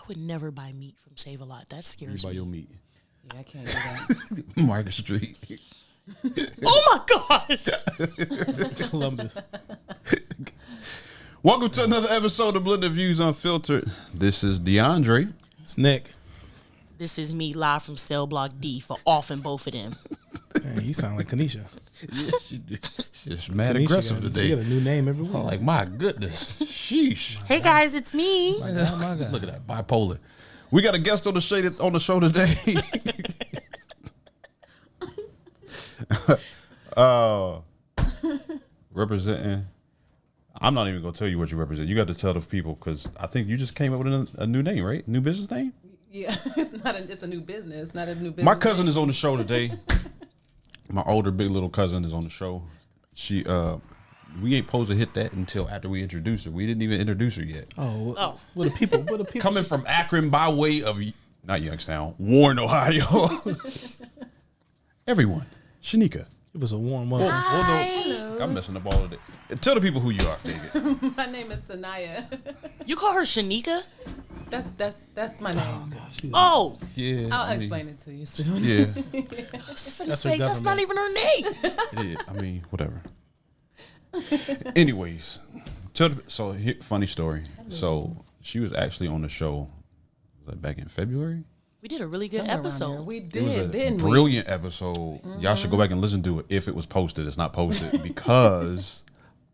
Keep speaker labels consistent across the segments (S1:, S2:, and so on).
S1: would never buy meat from Save a Lot. That scares
S2: You buy
S1: me.
S2: your meat.
S3: Yeah, I can't do that.
S2: Market Street.
S1: Oh my gosh!
S4: Columbus.
S2: Welcome to another episode of Blended Views Unfiltered. This is DeAndre.
S4: It's Nick.
S1: This is me live from Cell Block D for offing both of them.
S4: Man, you sound like Kanisha.
S2: Yeah, she's just mad
S4: Kanisha
S2: aggressive
S4: got,
S2: today.
S4: She got a new name every week.
S2: I'm like, my goodness. Sheesh.
S1: Hey guys, it's me.
S4: My God.
S2: Look at that, bipolar. We got a guest on the show today. Representing. I'm not even gonna tell you what you represent. You got to tell the people because I think you just came up with a new name, right? New business name.
S3: Yeah, it's a new business, not a new business.
S2: My cousin is on the show today. My older big little cousin is on the show. She we ain't supposed to hit that until after we introduce her. We didn't even introduce her yet.
S4: Oh. What the people
S2: Coming from Akron by way of not Youngstown, Warren, Ohio. Everyone, Shanika.
S4: It was a warm one.
S1: Hi.
S2: I'm messing up all of it. Tell the people who you are, David.
S3: My name is Suniyah.
S1: You call her Shanika?
S3: That's my name.
S1: Oh,
S2: Yeah,
S3: I'll explain it to you soon.
S2: Yeah,
S1: I was finna
S4: That's
S1: say
S4: her
S1: that's not
S4: government.
S1: even her name.
S2: yeah. I mean, whatever. Anyways, funny story. So she was actually on the show. Was that back in February?
S1: We did a really good
S3: Somewhere around there.
S1: episode.
S3: We
S2: It was
S3: did,
S2: a
S3: didn't we?
S2: brilliant episode. Y'all should go back and listen to it if it was posted. It's not posted because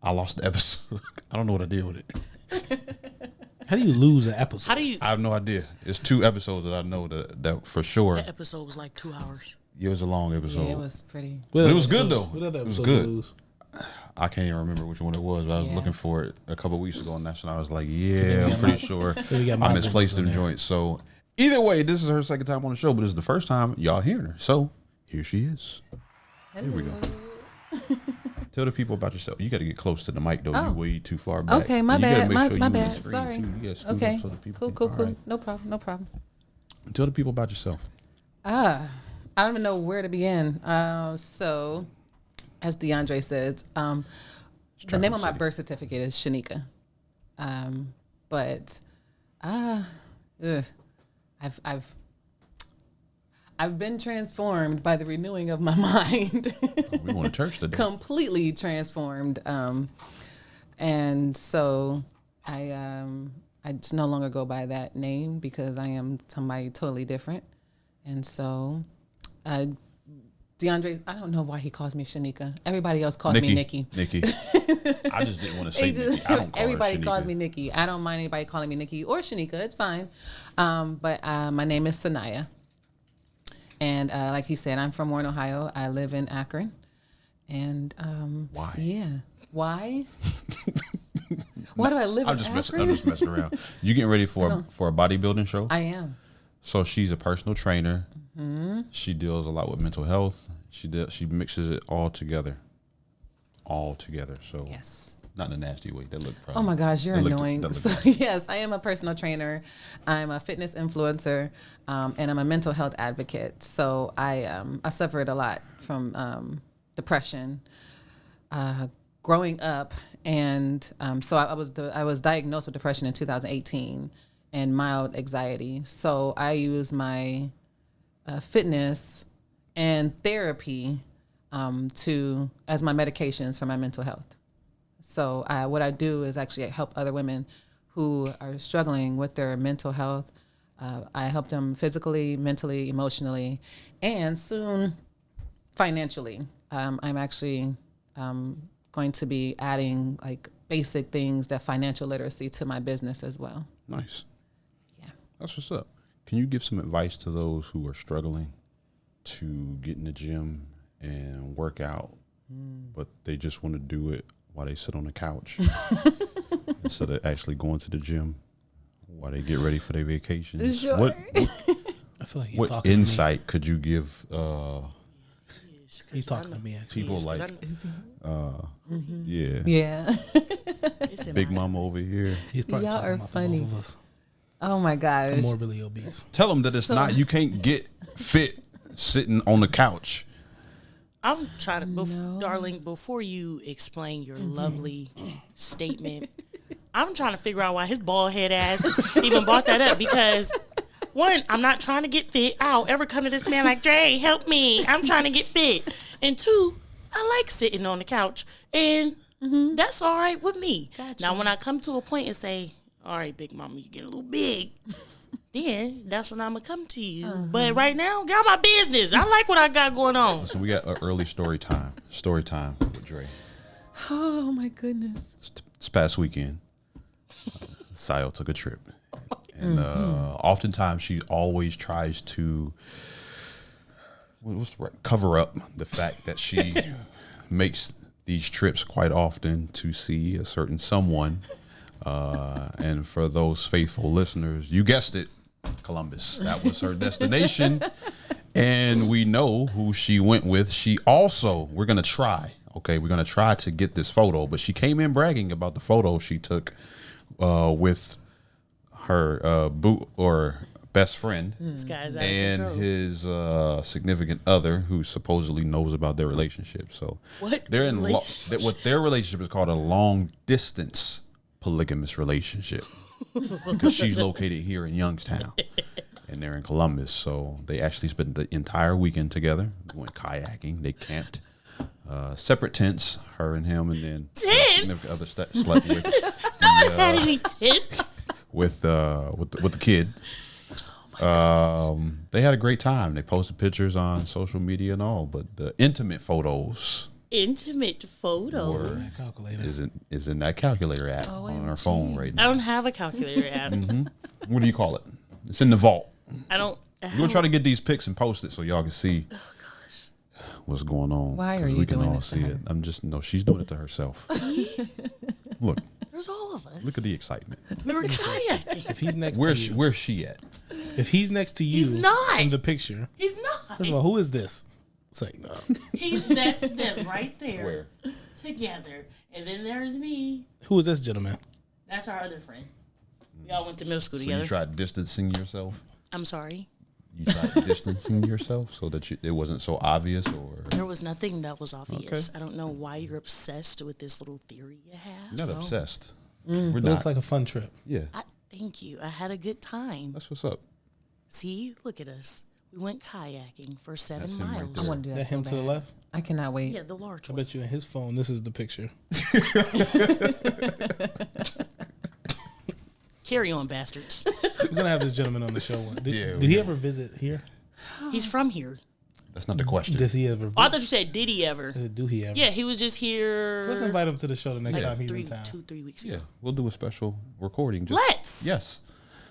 S2: I lost the episode. I don't know what I did with it.
S4: How do you lose an episode?
S1: How do you?
S2: I have no idea. It's 2 episodes that I know that for sure.
S1: That episode was like 2 hours.
S2: It was a long episode.
S3: Yeah, it was pretty.
S2: But it was good though.
S4: What other
S2: It was
S4: episode you
S2: good.
S4: lose?
S2: I can't even remember which one it was. But I was
S3: Yeah.
S2: looking for it a couple of weeks ago, and that's when I was like, "Yeah, I'm pretty sure
S4: we got
S2: I
S4: my
S2: misplaced them
S4: business on there.
S2: joints." So either way, this is her second time on the show, but it's the first time y'all hearing her. So here she is.
S3: Hello.
S2: we go. Tell the people about yourself. You got to get close to the mic though.
S3: Oh.
S2: You way too far back.
S3: Okay, my
S2: And you gotta
S3: bad.
S2: make
S3: My
S2: sure you
S3: bad.
S2: in the screen,
S3: Sorry.
S2: too. You gotta scoot
S3: Okay.
S2: up so the people
S3: Cool,
S2: can-
S3: cool,
S2: all
S3: cool.
S2: right.
S3: No problem. No problem.
S2: Tell the people about yourself.
S3: I don't even know where to begin. So, as DeAndre says, the name of my
S2: City.
S3: birth certificate is Shanika. But I've been transformed by the renewing of my mind.
S2: We going to church today.
S3: Completely transformed. And so I just no longer go by that name because I am somebody totally different. And so DeAndre, I don't know why he calls me Shanika. Everybody else calls me Nikki.
S2: Nikki. I just didn't want to say Nikki. I don't call
S3: Everybody
S2: her
S3: calls
S2: Shanika.
S3: me Nikki. I don't mind anybody calling me Nikki or Shanika. It's fine. But my name is Suniyah. And like he said, I'm from Warren, Ohio. I live in Akron. And
S2: Why?
S3: Yeah. Why? Why do I live in
S2: I'm
S3: Akron?
S2: just messing around. You getting ready for a bodybuilding show?
S3: I am.
S2: So she's a personal trainer.
S3: Mm-hmm.
S2: She deals a lot with mental health. She mixes it all together. So
S3: Yes.
S2: not in a nasty way. That look probably.
S3: Oh my gosh, you're
S2: that looked-
S3: annoying.
S2: that looked
S3: So
S2: nice.
S3: yes, I am a personal trainer. I'm a fitness influencer, and I'm a mental health advocate. So I suffered a lot from depression growing up, and so I was diagnosed with depression in 2018 and mild anxiety. So I use my fitness and therapy as my medications for my mental health. So what I do is actually help other women who are struggling with their mental health. I help them physically, mentally, emotionally, and soon financially. I'm actually going to be adding like basic things, that financial literacy, to my business as well.
S2: Nice.
S3: Yeah.
S2: That's what's up. Can you give some advice to those who are struggling to get in the gym and work out, but they just want to do it while they sit on the couch instead of actually going to the gym while they get ready for their vacations?
S3: Sure.
S2: What
S4: I feel like he's
S2: what
S4: talking
S2: insight could you give
S4: He's talking to me, actually.
S2: people like yeah,
S3: Yeah.
S2: Big Mama over here?
S4: He's probably
S3: Y'all
S4: talking
S3: are
S4: about
S3: funny.
S4: the both of us.
S3: Oh my gosh.
S4: I'm morbidly obese.
S2: Tell them that it's not. You can't get fit sitting on the couch.
S1: I'm trying to, darling, before you explain your lovely statement, I'm trying to figure out why his bald head ass even brought that up because, one, I'm not trying to get fit. I'll ever come to this man like, Dre, help me. I'm trying to get fit. And two, I like sitting on the couch. And that's all right with me. Gotcha. Now, when I come to a point and say, all right, big mama, you get a little big, then that's when I'm going to come to you. But right now, get out my business. I like what I got going on.
S2: So we got an early story time with Dre.
S3: Oh, my goodness.
S2: This past weekend, Sayo took a trip. And oftentimes she always tries to cover up the fact that she makes these trips quite often to see a certain someone. And for those faithful listeners, you guessed it, Columbus. That was her destination. And we know who she went with. She also, we're going to try to get this photo, but she came in bragging about the photo she took with her best friend and his significant other, who supposedly knows about their relationship. So
S1: what
S2: they're in what their relationship is called a long distance polygamous relationship, because she's located here in Youngstown and they're in Columbus. So they actually spent the entire weekend together. They went kayaking. They camped. Separate tents, her and him, and then
S1: tents.
S2: Other slept with.
S1: Had any tents?
S2: With the kid. They had a great time. They posted pictures on social media and all, but the intimate photos is in that calculator app on our phone right now.
S1: I don't have a calculator app.
S2: What do you call it? It's in the vault.
S1: I don't.
S2: We're gonna try to get these pics and post it so y'all can see what's going on.
S3: Why are you doing this to her?
S2: I'm just she's doing it to herself. Look.
S1: There's all of us.
S2: Look at the excitement.
S1: We were kayaking.
S4: If he's next
S2: where's
S4: to you,
S2: where's she at?
S4: If he's next to you,
S1: He's not.
S4: in the picture.
S1: He's not.
S4: First of all, who is this? It's like, no.
S1: That's them right there.
S2: Where?
S1: Together. And then there's me.
S4: Who is this gentleman?
S1: That's our other friend. We all went to middle school
S2: So
S1: together.
S2: you tried distancing yourself?
S1: I'm sorry.
S2: You tried distancing yourself so that it wasn't so obvious, or
S1: there was nothing that was obvious.
S2: Okay.
S1: I don't know why you're obsessed with this little theory you have.
S2: You're not obsessed.
S4: It
S2: We're not.
S4: looks like a fun trip.
S2: Yeah.
S1: Thank you. I had a good time.
S2: That's what's up.
S1: See, look at us. We went kayaking for 7
S2: That's him right
S1: miles.
S2: there.
S3: I want to do that
S4: That him
S3: so
S4: to the
S3: bad.
S4: left?
S3: I cannot wait.
S1: Yeah, the large
S4: I
S1: one.
S4: bet you in his phone, this is the picture.
S1: Carry on, bastards.
S4: We're going to have this gentleman on the show. Did he ever visit here?
S1: He's from here.
S2: That's not the question.
S4: Does he ever visit?
S1: Oh, I thought you said, did he ever?
S4: I said, do he ever?
S1: Yeah, he was just here.
S4: Let's invite him to the show the next time he's in town.
S1: 2-3 weeks ago.
S2: Yeah, we'll do a special recording.
S1: Let's.
S2: Yes,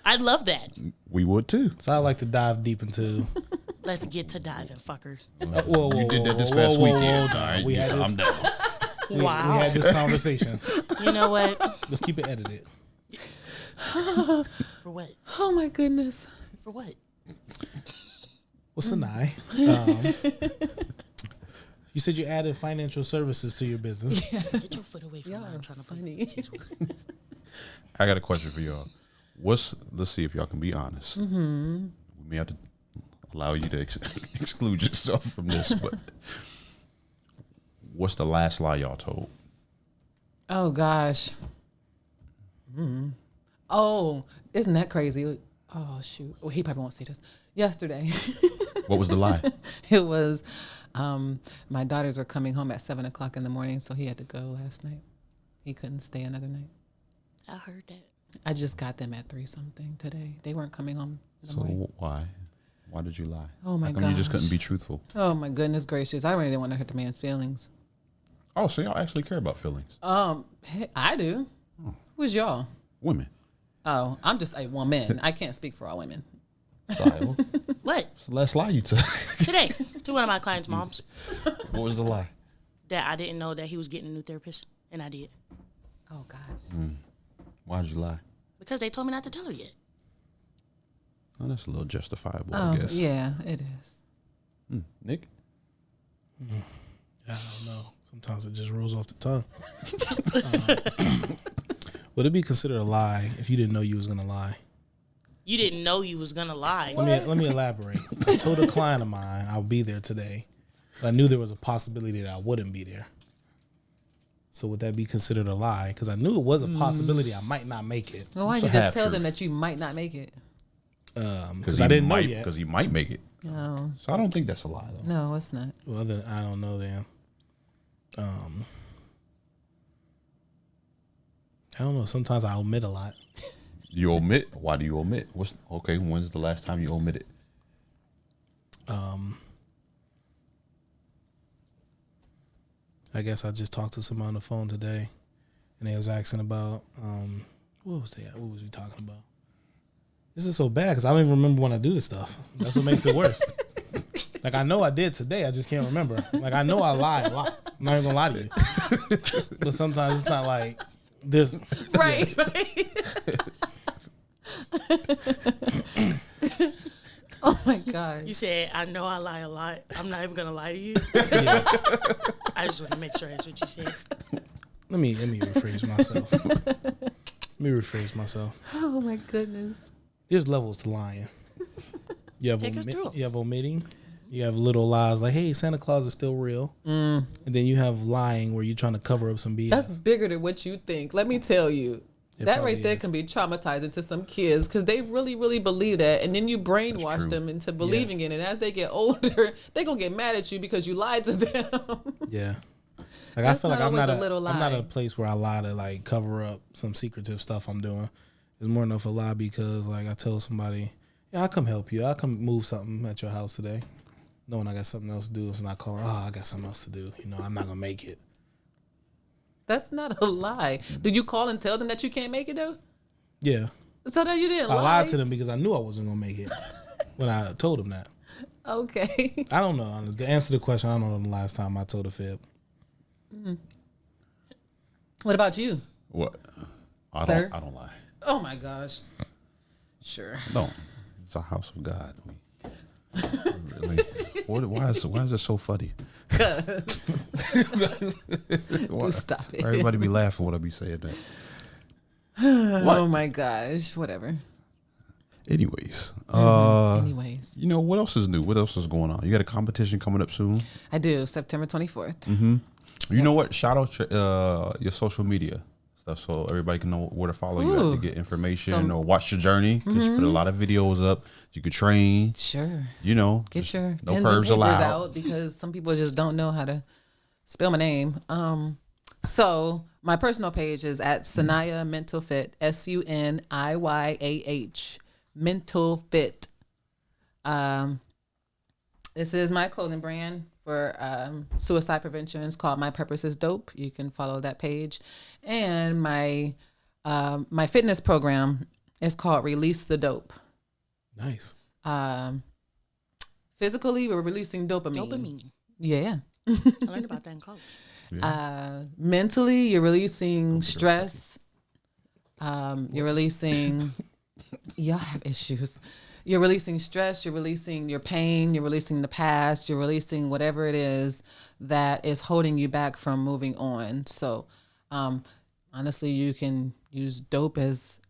S1: I'd love that.
S2: we would too.
S4: So I like to dive deep into.
S1: Let's get to diving, fucker.
S4: Whoa,
S2: You did that this past weekend. All right,
S4: We had this-
S2: I'm down.
S4: We
S1: Wow.
S4: had this conversation.
S1: You know what?
S4: Let's keep it edited.
S1: For what?
S3: Oh my goodness.
S1: For what?
S4: Well, Sinai, you said you added financial services to your business.
S1: Get your foot away from me.
S3: Y'all
S1: I'm
S3: are
S1: trying to play
S3: funny.
S1: footsies.
S2: I got a question for y'all. Let's see if y'all can be honest. We may have to allow you to exclude yourself from this, but what's the last lie y'all told?
S3: Oh gosh. Oh, isn't that crazy? Oh shoot. Well, he probably won't see this. Yesterday.
S2: What was the lie?
S3: It was my daughters were coming home at 7:00 in the morning, so he had to go last night. He couldn't stay another night.
S1: I heard that.
S3: I just got them at 3 something today. They weren't coming home in the morning.
S2: So why? Why did you lie?
S3: Oh my
S2: How come you just
S3: gosh.
S2: couldn't be truthful?
S3: Oh my goodness gracious! I really didn't want to hurt the man's feelings.
S2: Oh, so y'all actually care about feelings?
S3: Hey, I do. Who's y'all?
S2: Women.
S3: Oh, I'm just a woman. I can't speak for all women.
S2: Sorry.
S1: What?
S2: What's the last lie you told?
S1: Today, to one of my clients' moms,
S2: What was the lie?
S1: that I didn't know that he was getting a new therapist, and I did.
S3: Oh gosh.
S2: Why did you lie?
S1: Because they told me not to tell her yet.
S2: Oh, that's a little justifiable,
S3: Oh
S2: I guess.
S3: yeah, it is.
S2: Nick?
S4: I don't know. Sometimes it just rolls off the tongue. Would it be considered a lie if you didn't know you was gonna lie?
S1: You didn't know you was gonna lie.
S4: Let me elaborate. I told a client of mine I'll be there today, but I knew there was a possibility that I wouldn't be there. So would that be considered a lie? Because I knew it was a possibility I might not make it.
S3: Well, why
S2: It's
S3: did you
S2: a
S3: just tell
S2: half
S3: them
S2: truth.
S3: that you might not make it?
S4: Because I didn't know yet.
S2: Because he might make it.
S3: No,
S2: So I don't think that's a lie, though.
S3: no, it's not.
S4: Well, then I don't know then. I don't know. Sometimes I omit a lot.
S2: You omit? Why do you omit? When's the last time you omitted?
S4: I guess I just talked to someone on the phone today, and they was asking about what was that? What was we talking about? This is so bad because I don't even remember when I do this stuff. That's what makes it worse. Like I know I did today, I just can't remember. Like I know I lie a lot. I'm not even gonna lie to you, but sometimes it's not like this.
S3: Right. Oh my God.
S1: You said, I know I lie a lot. I'm not even going to lie to you.
S4: Yeah.
S1: I just want to make sure that's what you said.
S4: Let me rephrase myself.
S3: Oh my goodness.
S4: There's levels to lying. You have
S1: Take us through.
S4: you have omitting. You have little lies like, "Hey, Santa Claus is still real," and then you have lying where you're trying to cover up some BS.
S3: That's bigger than what you think. Let me tell you.
S4: It
S3: That
S4: probably
S3: right there
S4: is.
S3: can be traumatizing to some kids because they really, really believe that. And then you brainwash
S2: true.
S3: them into believing it. And as they get older, they're going to get mad at you because you lied to them.
S4: Yeah. Like
S3: That's
S4: I feel
S3: not
S4: like I'm
S3: always
S4: not
S3: a little
S4: I'm not
S3: lie.
S4: at a place where I lie to like cover up some secretive stuff I'm doing. It's more enough a lie because like I tell somebody, yeah, I'll come help you. I'll come move something at your house today. Knowing I got something else to do. So I call, I got something else to do. You know, I'm not going to make it.
S3: That's not a lie. Do you call and tell them that you can't make it though?
S4: Yeah.
S3: So that you didn't
S4: I
S3: lie.
S4: lied to them because I knew I wasn't going to make it when I told them that.
S3: Okay.
S4: I don't know. To answer the question, I don't know the last time I told a fib.
S3: What about you?
S2: What?
S3: Sir?
S2: I don't lie.
S3: Oh my gosh. Sure.
S2: No. It's a house of God. Really? Why is it so funny? Why-
S3: stop it.
S2: Everybody be laughing when I be saying that.
S3: Oh my gosh. Whatever.
S2: Anyways,
S3: Anyways,
S2: you know what else is new? What else is going on? You got a competition coming up soon.
S3: I do. September 24th.
S2: You know what? Shout out your social media stuff so everybody can know where to follow you at to get information or watch your journey. Because you put a lot of videos up. You could train.
S3: Sure.
S2: You know,
S3: Get your
S2: no
S3: pens and
S2: curves
S3: papers
S2: allowed.
S3: out because some people just don't know how to spell my name. So my personal page is at Suniyah Mental Fit, SUNIYAH Mental Fit. This is my clothing brand for suicide prevention. It's called My Purpose is Dope. You can follow that page. And my fitness program is called Release the Dope.
S4: Nice.
S3: Physically, we're releasing dopamine.
S1: Dopamine.
S3: Yeah.
S1: I learned about that in college.
S3: Mentally, you're releasing stress. You're releasing. Y'all have issues. You're releasing stress. You're releasing your pain. You're releasing the past. You're releasing whatever it is that is holding you back from moving on. So, honestly, you can use dope as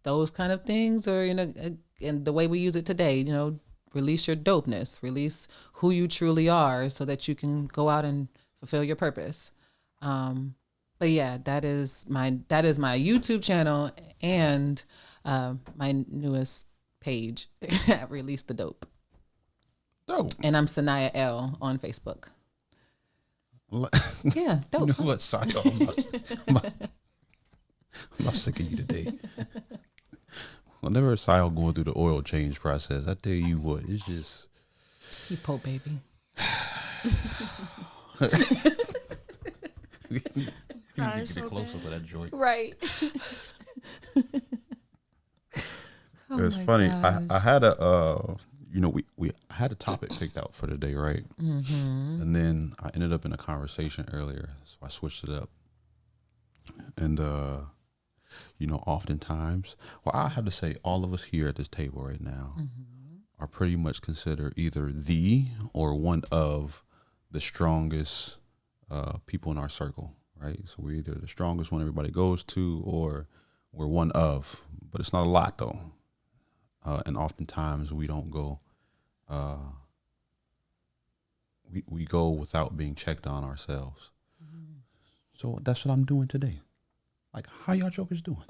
S3: those kind of things, or and the way we use it today. Release your dopeness. Release who you truly are, so that you can go out and fulfill your purpose. But yeah, that is my YouTube channel and my newest page at Release the Dope.
S2: Dope.
S3: And I'm Suniyah L on Facebook. Yeah, dope.
S2: You know what, Sayo? I'm not sick of you today. Whenever Sayo going through the oil change process, I tell you what, it's just
S3: You po baby.
S2: you need to
S1: It's
S2: get
S1: so
S2: closer for that joint.
S3: Right.
S2: It was funny. I had a we had a topic picked out for the day, right? Mm-hmm. And then I ended up in a conversation earlier, so I switched it up. And oftentimes, I have to say, all of us here at this table right now are pretty much considered either the or one of the strongest people in our circle, right? So we're either the strongest one everybody goes to, or we're one of. But it's not a lot though. And oftentimes we don't go, we go without being checked on ourselves. So that's what I'm doing today. Like, how y'all jokers doing?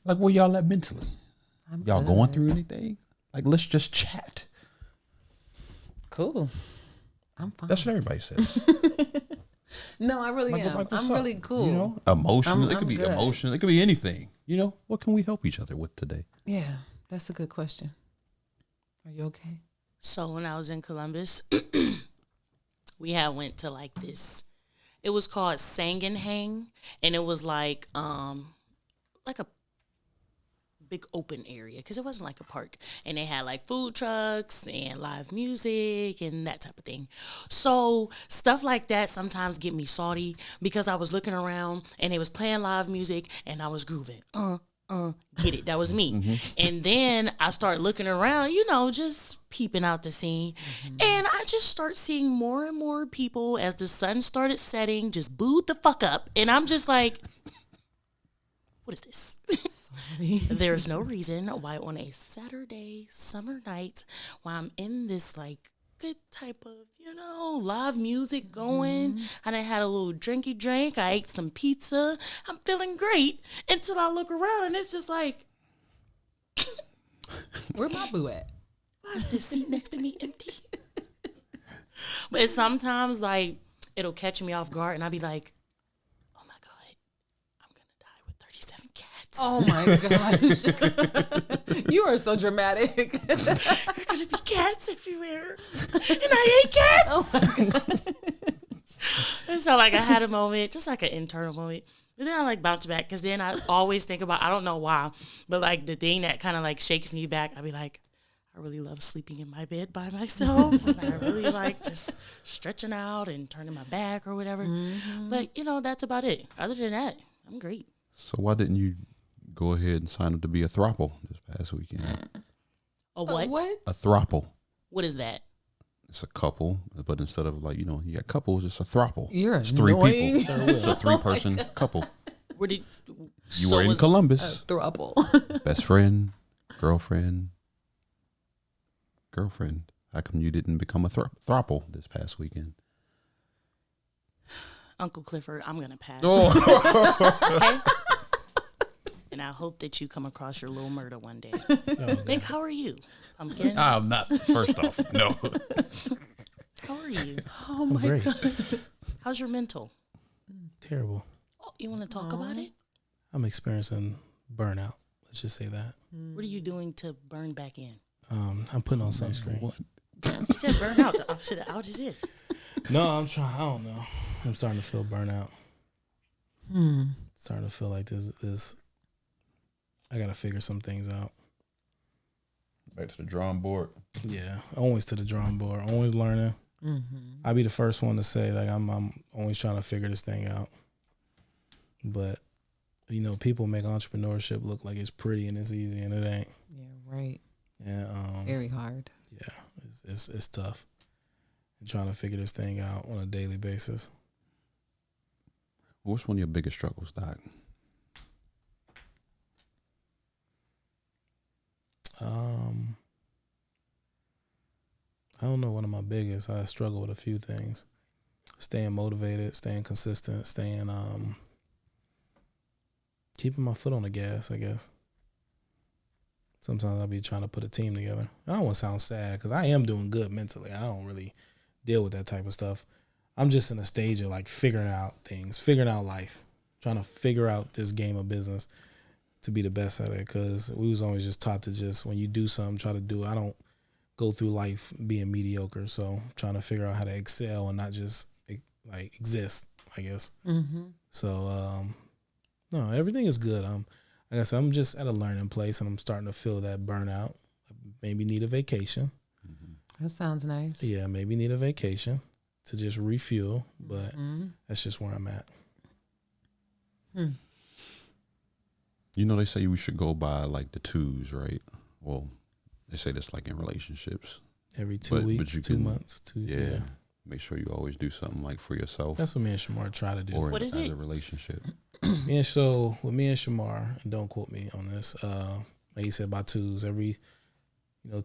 S2: Like, where y'all at mentally? Y'all
S3: good.
S2: going through anything? Like, let's just chat.
S3: Cool. I'm fine.
S2: That's what everybody says.
S3: No, I really am.
S2: Like, what's
S3: I'm
S2: up?
S3: really cool.
S2: You know, emotional. It
S3: I'm
S2: could be
S3: good.
S2: emotional. It could be anything. You know, what can we help each other with today?
S3: Yeah, that's a good question. Are you okay?
S1: So when I was in Columbus, we had went to like this. It was called Sang and Hang, and it was like a big open area because it wasn't like a park, and they had like food trucks and live music and that type of thing. So stuff like that sometimes get me salty because I was looking around and they was playing live music and I was grooving. Get it? That was me. And then I start looking around, you know, just peeping out the scene, and I just start seeing more and more people as the sun started setting, just booed the fuck up, and I'm just like, what is this? There's no reason why on a Saturday summer night, while I'm in this like good type of, you know, live music going, I done had a little drinky drink, I ate some pizza, I'm feeling great until I look around and it's just like,
S3: Where my boo at?
S1: why is this seat next to me empty? But sometimes like it'll catch me off guard and I'll be like, oh my God, I'm gonna die with 37 cats.
S3: Oh my gosh. You are so dramatic.
S1: There are gonna be cats everywhere. And I hate cats.
S3: Oh my God.
S1: And so like I had a moment, just like an internal moment. But then I like bounce back because then I always think about, I don't know why, but like the thing that kind of like shakes me back, I'll be like, I really love sleeping in my bed by myself. And I really like just stretching out and turning my back or whatever. But you know, that's about it. Other than that, I'm great.
S2: So why didn't you go ahead and sign up to be a throuple this past weekend?
S1: A what?
S3: What?
S2: A throuple.
S1: What is that?
S2: It's a couple, but instead of like, you know, you got couples, it's a throuple.
S3: You're
S2: It's three
S3: annoying.
S2: people. It's a 3-person couple.
S1: Where did
S2: You were in Columbus.
S3: Throuple.
S2: Best friend, girlfriend. How come you didn't become a throuple this past weekend?
S1: Uncle Clifford, I'm gonna pass.
S2: Oh.
S1: Okay? And I hope that you come across your little murder one day. Nick, how are you? Pumpkin.
S2: I'm not. First off, no.
S1: How are you?
S3: Oh
S4: I'm
S3: my
S4: great.
S3: God.
S1: How's your mental?
S4: Terrible.
S1: Oh, you want to talk about it?
S4: I'm experiencing burnout. Let's just say that.
S1: What are you doing to burn back in?
S4: I'm putting on sunscreen.
S2: What?
S1: You said burn out. The opposite of out is it.
S4: No, I'm trying. I don't know. I'm starting to feel burnout. Starting to feel like this. I gotta figure some things out.
S2: Back to the drawing board.
S4: Yeah, always to the drawing board. Always learning. I'll be the first one to say like I'm always trying to figure this thing out. But you know, people make entrepreneurship look like it's pretty and it's easy, and it ain't.
S3: Yeah, right.
S4: Yeah,
S3: Very hard.
S4: yeah, it's tough. And trying to figure this thing out on a daily basis.
S2: What's one of your biggest struggles, Doc?
S4: I don't know one of my biggest. I struggle with a few things. Staying motivated, staying consistent, staying keeping my foot on the gas, I guess. Sometimes I'll be trying to put a team together. I don't want to sound sad because I am doing good mentally. I don't really deal with that type of stuff. I'm just in a stage of like figuring out things, figuring out life, trying to figure out this game of business to be the best at it, because we was always just taught to just, when you do something, try to do it. I don't go through life being mediocre, so I'm trying to figure out how to excel and not just like exist, I guess. So no, everything is good. Like I said, I'm just at a learning place, and I'm starting to feel that burnout. I maybe need a vacation.
S3: That sounds nice.
S4: Yeah, maybe need a vacation to just refuel, but that's just where I'm at.
S2: You know, they say we should go by like the twos, right? Well, they say that's like in relationships.
S4: Every 2 weeks,
S2: you
S4: 2
S2: can-
S4: months,
S2: Yeah. Make sure you always do something like for yourself.
S4: That's what me and Shamar try to do.
S2: or
S1: What is
S2: as
S1: it?
S2: a relationship.
S4: With me and Shamar, and don't quote me on this, like you said, by twos, every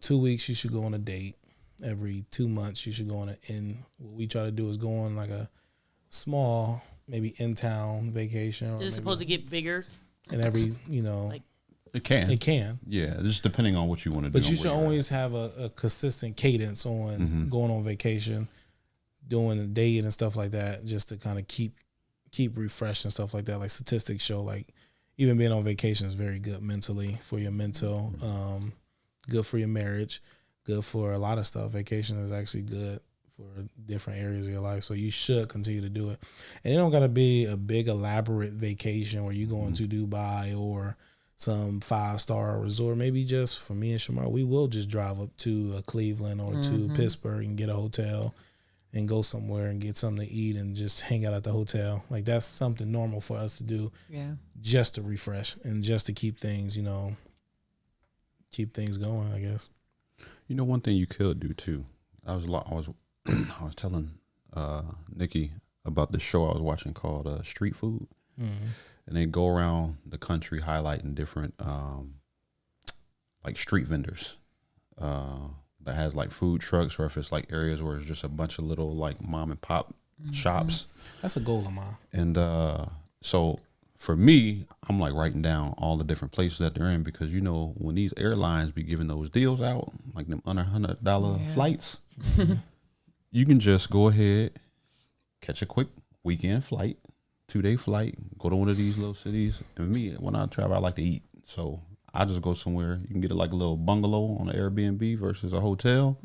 S4: 2 weeks you should go on a date. Every 2 months you should go on what we try to do is go on like a small, maybe in town vacation. Or
S1: Is it supposed to get bigger?
S4: And every, you know,
S1: Like,
S2: It can.
S4: it can.
S2: Yeah, just depending on what you want to do.
S4: But you
S2: and
S4: should
S2: where you're
S4: always have a consistent cadence on going on vacation, doing a dating and stuff like that, just to kind of keep refreshed and stuff like that. Like statistics show, like even being on vacation is very good mentally for your mental, good for your marriage, good for a lot of stuff. Vacation is actually good for different areas of your life, so you should continue to do it. And it don't got to be a big elaborate vacation where you're going to Dubai or some 5-star resort. Maybe just for me and Shamar, we will just drive up to Cleveland or to Pittsburgh and get a hotel and go somewhere and get something to eat and just hang out at the hotel. Like that's something normal for us to do.
S3: Yeah.
S4: Just to refresh and just to keep things, you know, keep things going, I guess.
S2: You know, one thing you could do too. I was I was telling Nikki about this show I was watching called Street Food, and they go around the country highlighting different like street vendors that has like food trucks, or if it's like areas where it's just a bunch of little like mom and pop shops.
S4: That's a goal of mine.
S2: And so for me, I'm like writing down all the different places that they're in, because you know when these airlines be giving those deals out, like them under $100 flights, you can just go ahead, catch a quick weekend flight, 2-day flight, go to one of these little cities. And me, when I travel, I like to eat, so I just go somewhere. You can get like a little bungalow on an Airbnb versus a hotel.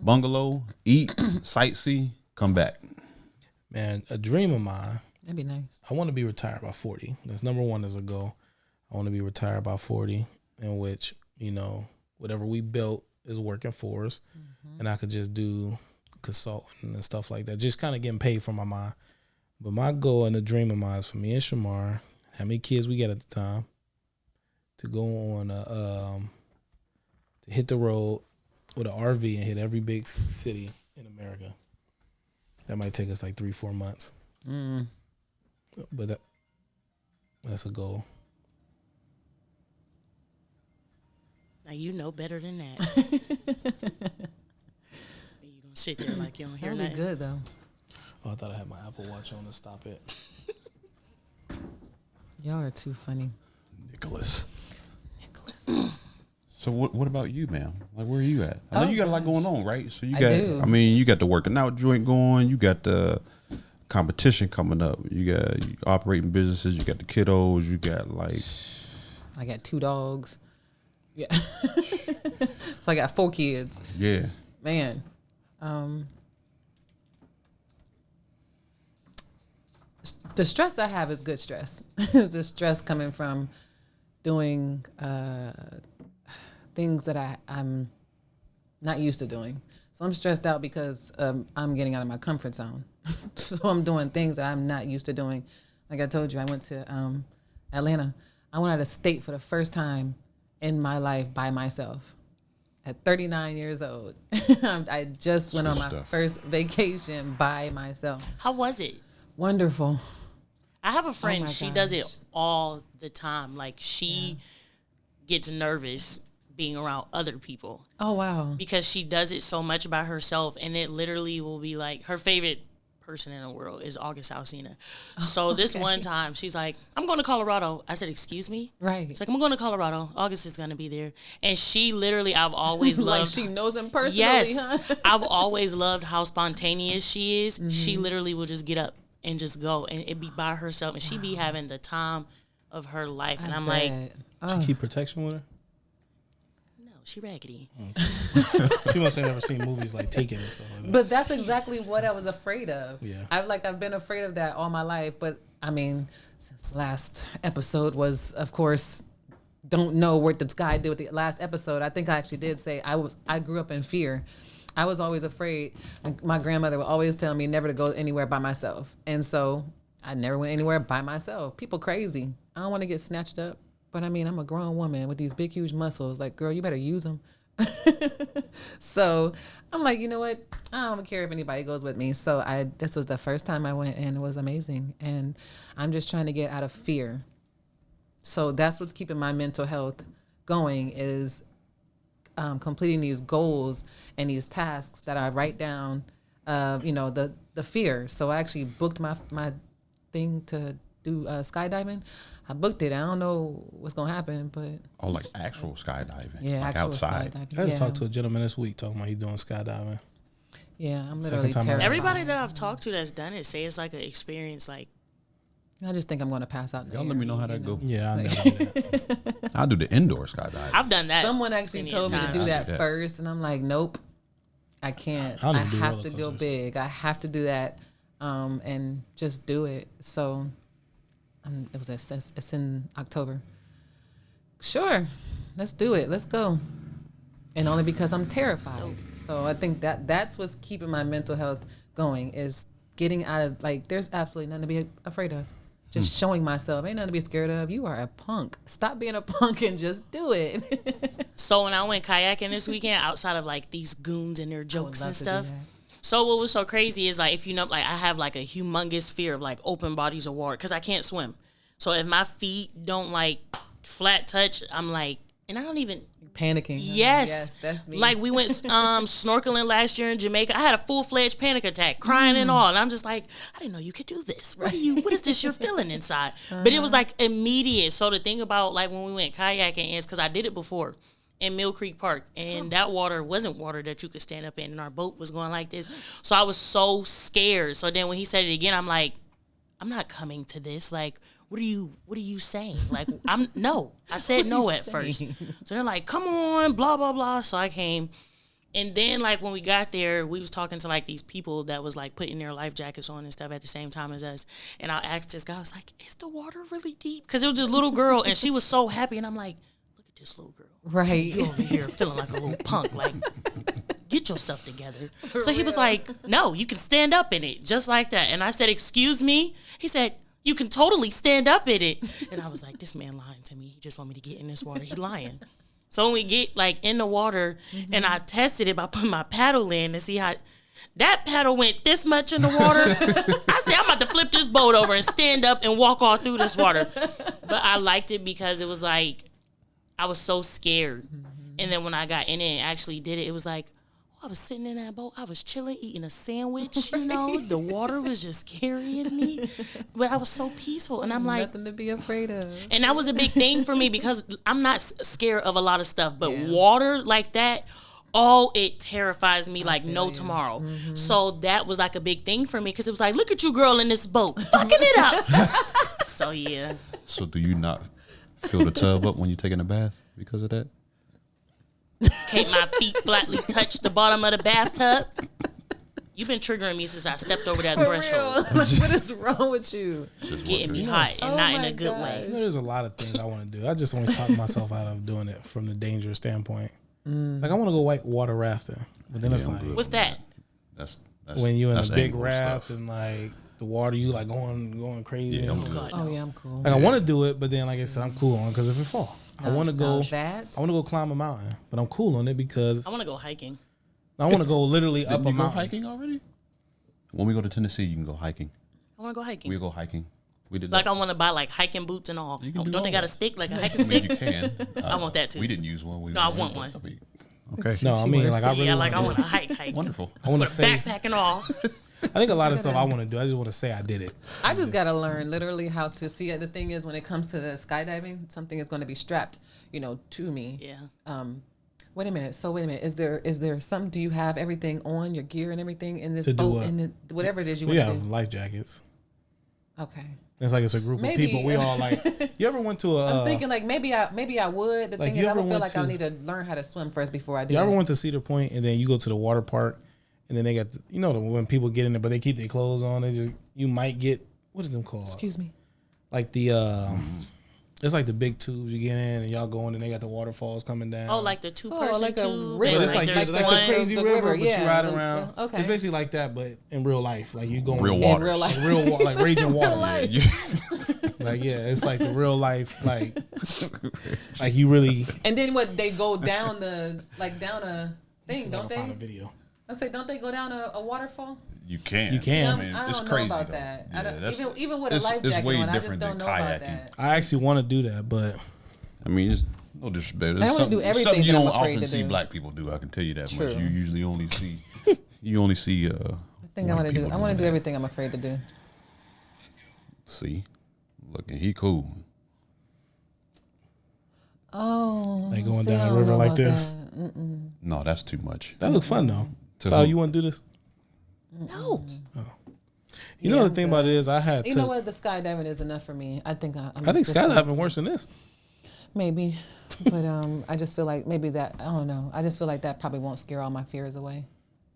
S2: Bungalow, eat, sightsee, come back.
S4: Man, a dream of mine.
S3: That'd be nice.
S4: I want to be retired by 40. That's number one as a goal. I want to be retired by 40, in which, you know, whatever we built is working for us, and I could just do consulting and stuff like that, just kind of getting paid for my mind. But my goal and the dream of mine is for me and Shamar, how many kids we got at the time, to go on to hit the road with an RV and hit every big city in America. That might take us like 3-4 months. But that's a goal.
S1: now you know better than that. You gonna sit there like you don't hear
S3: That'd be
S1: nothing.
S3: good though.
S4: Oh, I thought I had my Apple Watch on to stop it.
S3: Y'all are too funny.
S2: Nicholas. So what about you, ma'am? Like, where are you at? I know you got a lot going on, right? So you
S3: I
S2: got,
S3: do.
S2: I mean, you got the working out joint going. You got the competition coming up. You operating businesses. You got the kiddos. You got like,
S3: I got 2 dogs. Yeah. So I got 4 kids.
S2: yeah.
S3: Man. The stress I have is good stress. It's the stress coming from doing things that I'm not used to doing. So I'm stressed out because I'm getting out of my comfort zone. So I'm doing things that I'm not used to doing. Like I told you, I went to Atlanta. I went out of state for the first time in my life by myself. At 39 years old, I just went on my first vacation by myself.
S1: How was it?
S3: Wonderful.
S1: I have a friend,
S3: my
S1: she does it
S3: gosh.
S1: all the time. Like, she gets nervous being around other people
S3: Oh, wow.
S1: because she does it so much by herself, and it literally will be like her favorite person in the world is August Alsina. So this one time, she's like, I'm going to Colorado. I said, excuse me?
S3: Right.
S1: She's like, I'm going to Colorado. August is going to be there. And she literally, I've always
S3: Like
S1: loved.
S3: she knows him personally,
S1: Yes.
S3: huh?
S1: I've always loved how spontaneous she is. She
S3: Mm-hmm.
S1: literally will just get up and just go, and it be by herself, and she be having the time of her life. And I'm like,
S3: Bet.
S4: She keep protection with her?
S1: no, she raggedy.
S4: She must have never seen movies like Taken and stuff like that.
S3: But that's exactly what I was afraid of.
S4: Yeah.
S3: I've been afraid of that all my life. But I mean, since the last episode was, of course, don't know what this guy did with the last episode. I think I actually did say I grew up in fear. I was always afraid. My grandmother would always tell me never to go anywhere by myself. And so I never went anywhere by myself. People crazy. I don't want to get snatched up. But I mean, I'm a grown woman with these big, huge muscles. Like, girl, you better use them. So I'm like, you know what? I don't care if anybody goes with me. So this was the first time I went, and it was amazing. And I'm just trying to get out of fear. So that's what's keeping my mental health going, is completing these goals and these tasks that I write down. The the fear. So I actually booked my thing to do skydiving. I booked it. I don't know what's gonna happen, but
S2: like actual skydiving.
S3: yeah,
S2: like
S3: actual
S2: outside.
S3: skydiving.
S4: I just
S3: yeah.
S4: talked to a gentleman this week talking about he's doing skydiving.
S3: Yeah, I'm
S4: Second
S3: literally
S4: time
S3: terrified.
S1: Everybody that I've talked to that's done it say it's like an experience. Like,
S3: I just think I'm gonna pass out. in the
S2: Y'all let
S3: air,
S2: me know how
S3: you
S2: that go.
S4: Yeah, I never did that.
S2: I'll do the indoor skydiving.
S1: I've done that.
S3: Someone actually
S1: many
S3: told me to do
S1: times.
S3: that
S2: Yeah.
S3: first, and I'm like, nope, I can't.
S4: I
S3: I
S4: don't do
S3: have
S4: roller
S3: to go
S4: coasters.
S3: big. I have to do that, and just do it. So, it's in October. Sure, let's do it. Let's go. And only because I'm terrified. So I think that's what's keeping my mental health going is getting out of like. There's absolutely nothing to be afraid of. Just showing myself ain't nothing to be scared of. You are a punk. Stop being a punk and just do it.
S1: So when I went kayaking this weekend, outside of like these goons and their jokes and
S3: love to do
S1: stuff.
S3: that.
S1: So what was so crazy is like, if you know, like I have like a humongous fear of like open bodies of water because I can't swim. So if my feet don't like flat touch, I'm like, and I don't even.
S3: Panicking. Huh?
S1: Yes,
S3: that's me.
S1: Like we went snorkeling last year in Jamaica. I had a full-fledged panic attack, crying and all. And I'm just like, I didn't know you could do this. What is this you're feeling inside? But it was like immediate. So the thing about like when we went kayaking is because I did it before in Mill Creek Park, and that water wasn't water that you could stand up in, and our boat was going like this. So I was so scared. So then when he said it again, I'm like, I'm not coming to this. Like, what are you saying? Like, I said no at first. So they're like, come on, blah, blah, blah. So I came. And then like when we got there, we was talking to like these people that was like putting their life jackets on and stuff at the same time as us. And I asked this guy, I was like, is the water really deep? Because it was this little girl and she was so happy. And I'm like, look at this little girl.
S3: right.
S1: You over here feeling like a little punk. Like, get yourself together. So he was like, no, you can stand up in it just like that. And I said, excuse me? He said, you can totally stand up in it. And I was like, this man lying to me. He just want me to get in this water. He lying. So when we get like in the water and I tested it by putting my paddle in to see how that paddle went this much in the water. I said, I'm about to flip this boat over and stand up and walk all through this water. But I liked it because it was like, I was so scared. And then when I got in it and actually did it, it was like, I was sitting in that boat. I was chilling, eating a sandwich, you know. The water was just carrying me. But I was so peaceful. And I'm like,
S3: Nothing to be afraid of.
S1: and that was a big thing for me because I'm not scared of a lot of stuff. But water like that, it terrifies me like no tomorrow. So that was like a big thing for me because it was like, look at you, girl, in this boat, fucking it up. So, yeah.
S2: So do you not fill the tub up when you're taking a bath because of that?
S1: Can't my feet flatly touch the bottom of the bathtub? You've been triggering me since I stepped over that
S3: For
S1: threshold.
S3: real. Like, what is wrong with you?
S1: Getting me hot and not in
S3: my
S1: a good
S3: God.
S1: way.
S4: There's a lot of things I want to do. I just always talk myself out of doing it from the dangerous standpoint. Like I want to go white water rafting, but then it's like
S1: What's that?
S2: That's
S4: when you're in a
S2: that's
S4: big
S2: angle
S4: raft
S2: stuff.
S4: and like the water, you like going crazy.
S2: Yeah,
S4: and
S2: I'm
S4: stuff.
S2: good.
S1: God,
S3: Oh,
S1: no.
S3: yeah, I'm cool.
S4: Like I want to do it, but then like I said, I'm cool on because if it fall, I want to go.
S3: That.
S4: I want to go climb a mountain, but I'm cool on it because
S1: I want to go hiking.
S4: I want to go literally up
S2: Didn't
S4: a
S2: you go
S4: mountain.
S2: hiking already? When we go to Tennessee, you can go hiking.
S1: I want to go hiking.
S2: We go hiking. We did
S1: Like
S2: that.
S1: I want to buy like hiking boots and all.
S2: You can do
S1: Don't they
S2: all
S1: got a
S2: that.
S1: stick like a hiking
S2: I mean,
S1: stick?
S2: you can.
S1: I want that too.
S2: We didn't use one.
S1: No, I want one.
S2: Okay.
S4: No, I mean like I really
S1: Yeah, like I
S4: want
S1: want to hike.
S2: Wonderful.
S4: I want to
S1: With a
S4: say.
S1: backpack and all.
S4: I think a lot of stuff I want to do. I just want to say I did it.
S3: I just got to learn literally how to see it. The thing is, when it comes to the skydiving, something is going to be strapped, to me.
S1: Yeah.
S3: Wait a minute. So wait a minute. Is there something? Do you have everything on your gear and everything in this
S4: To do
S3: boat
S4: what?
S3: and whatever it is you
S4: We
S3: want
S4: have
S3: to do?
S4: life jackets.
S3: Okay.
S4: It's like it's a group
S3: Maybe.
S4: of people. We all like. You ever went to a?
S3: I'm thinking like maybe I would. The
S4: like,
S3: thing
S4: you
S3: is, I
S4: ever
S3: would feel
S4: went
S3: like I'll
S4: to-
S3: need to learn how to swim first before I do.
S4: You ever
S3: that.
S4: went to Cedar Point and then you go to the water park and then they got when people get in there but they keep their clothes on, you might get, what is them called?
S3: Excuse me.
S4: Like the it's like the big tubes you get in and y'all go in and they got the waterfalls coming down.
S1: Oh, like the two-person
S3: like a
S1: tube.
S3: river.
S4: but
S1: and,
S4: it's like,
S1: there's
S4: it's like
S1: one.
S4: the crazy
S3: the
S4: river,
S3: river,
S4: but
S3: yeah,
S4: you ride
S3: the-
S4: around.
S3: okay.
S4: It's basically like that, but in real life, like you going
S2: Real
S3: In
S2: waters.
S3: real life.
S4: like real like raging water.
S3: life.
S4: Like it's like the real life, like you really.
S3: And then what? They go down down a thing, don't
S4: Find a
S3: they?
S4: video.
S3: I say, don't they go down a waterfall?
S2: You can.
S4: You can.
S2: I mean,
S3: I
S2: it's
S3: don't
S2: crazy
S3: know about
S2: though.
S3: that.
S2: Yeah,
S3: I don't,
S2: that's-
S3: even with a
S2: it's-
S3: life
S2: it's
S3: jacket
S2: way
S3: on, I just
S2: different
S3: don't
S2: than
S3: know about
S2: kayaking.
S3: that.
S4: I actually want to do that, but
S2: I mean, it's no disrespect. It's
S3: I wanna
S2: something,
S3: do everything
S2: something you
S3: that I'm
S2: don't
S3: afraid
S2: often
S3: to
S2: see
S3: do.
S2: black people do. I can tell you that
S3: True.
S2: much. You usually only see,
S3: The think I want to do. I want to do everything I'm afraid to do.
S2: See, look, he cool.
S3: Oh,
S4: Like going
S3: see, I
S4: down a
S3: don't
S4: river
S3: know
S4: like
S3: about
S4: this.
S3: that.
S2: No, that's too much.
S4: That look fun though.
S2: To
S4: So
S2: who?
S4: you want to do this?
S1: No.
S4: You know the thing about it is I had.
S3: You know what? The skydiving is enough for me. I think
S4: I think skydiving worse than this.
S3: Maybe, but I just feel like maybe that I don't know. I just feel like that probably won't scare all my fears away.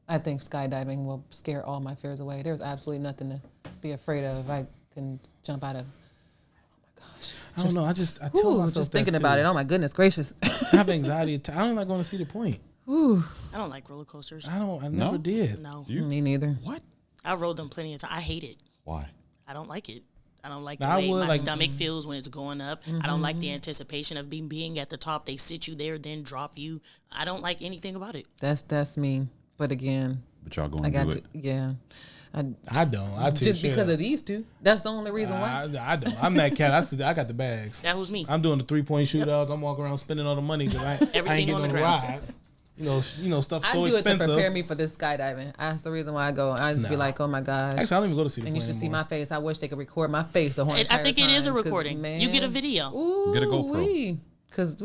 S3: I think skydiving will scare all my fears away. There's absolutely nothing to be afraid of. I can jump out of. Oh my gosh!
S4: I don't know. I tell myself
S3: just
S4: that
S3: thinking
S4: too.
S3: about it. Oh my goodness gracious!
S4: I have anxiety. I don't like going to see the point.
S3: Ooh,
S1: I don't like roller coasters.
S4: I never did.
S1: No.
S3: me neither.
S2: What?
S1: I rode them plenty of times. I hate it.
S2: Why?
S1: I don't like it. I don't like
S4: Now,
S1: the
S4: I
S1: way
S4: would
S1: my
S4: like-
S1: stomach feels when it's going up. I don't like the anticipation of being at the top. They sit you there, then drop you. I don't like anything about it.
S3: That's me. But again,
S2: But y'all
S3: I
S2: gonna
S3: got
S2: do
S3: to.
S2: it?
S3: Yeah.
S4: I don't. I tell you
S3: Just because of these two. That's the only reason why.
S4: I don't. I'm that cat. I got the bags.
S1: That was me.
S4: I'm doing the 3-point shootouts. I'm walking around spending all the money because I ain't
S1: Everything
S4: getting
S1: on
S4: on
S1: the
S4: the
S1: ground.
S4: rides. You know stuff
S3: I
S4: so
S3: do it to
S4: expensive.
S3: prepare me for this skydiving. That's the reason why I go. I just be like, oh my gosh.
S4: Actually, I don't even go to see the
S3: And you
S4: plane
S3: should see
S4: anymore.
S3: my face. I wish they could record my face the whole entire
S1: I think
S3: time.
S1: it is a
S3: 'cause,
S1: recording.
S3: man,
S1: You get a video.
S3: Ooh,
S2: Get a GoPro.
S3: Because,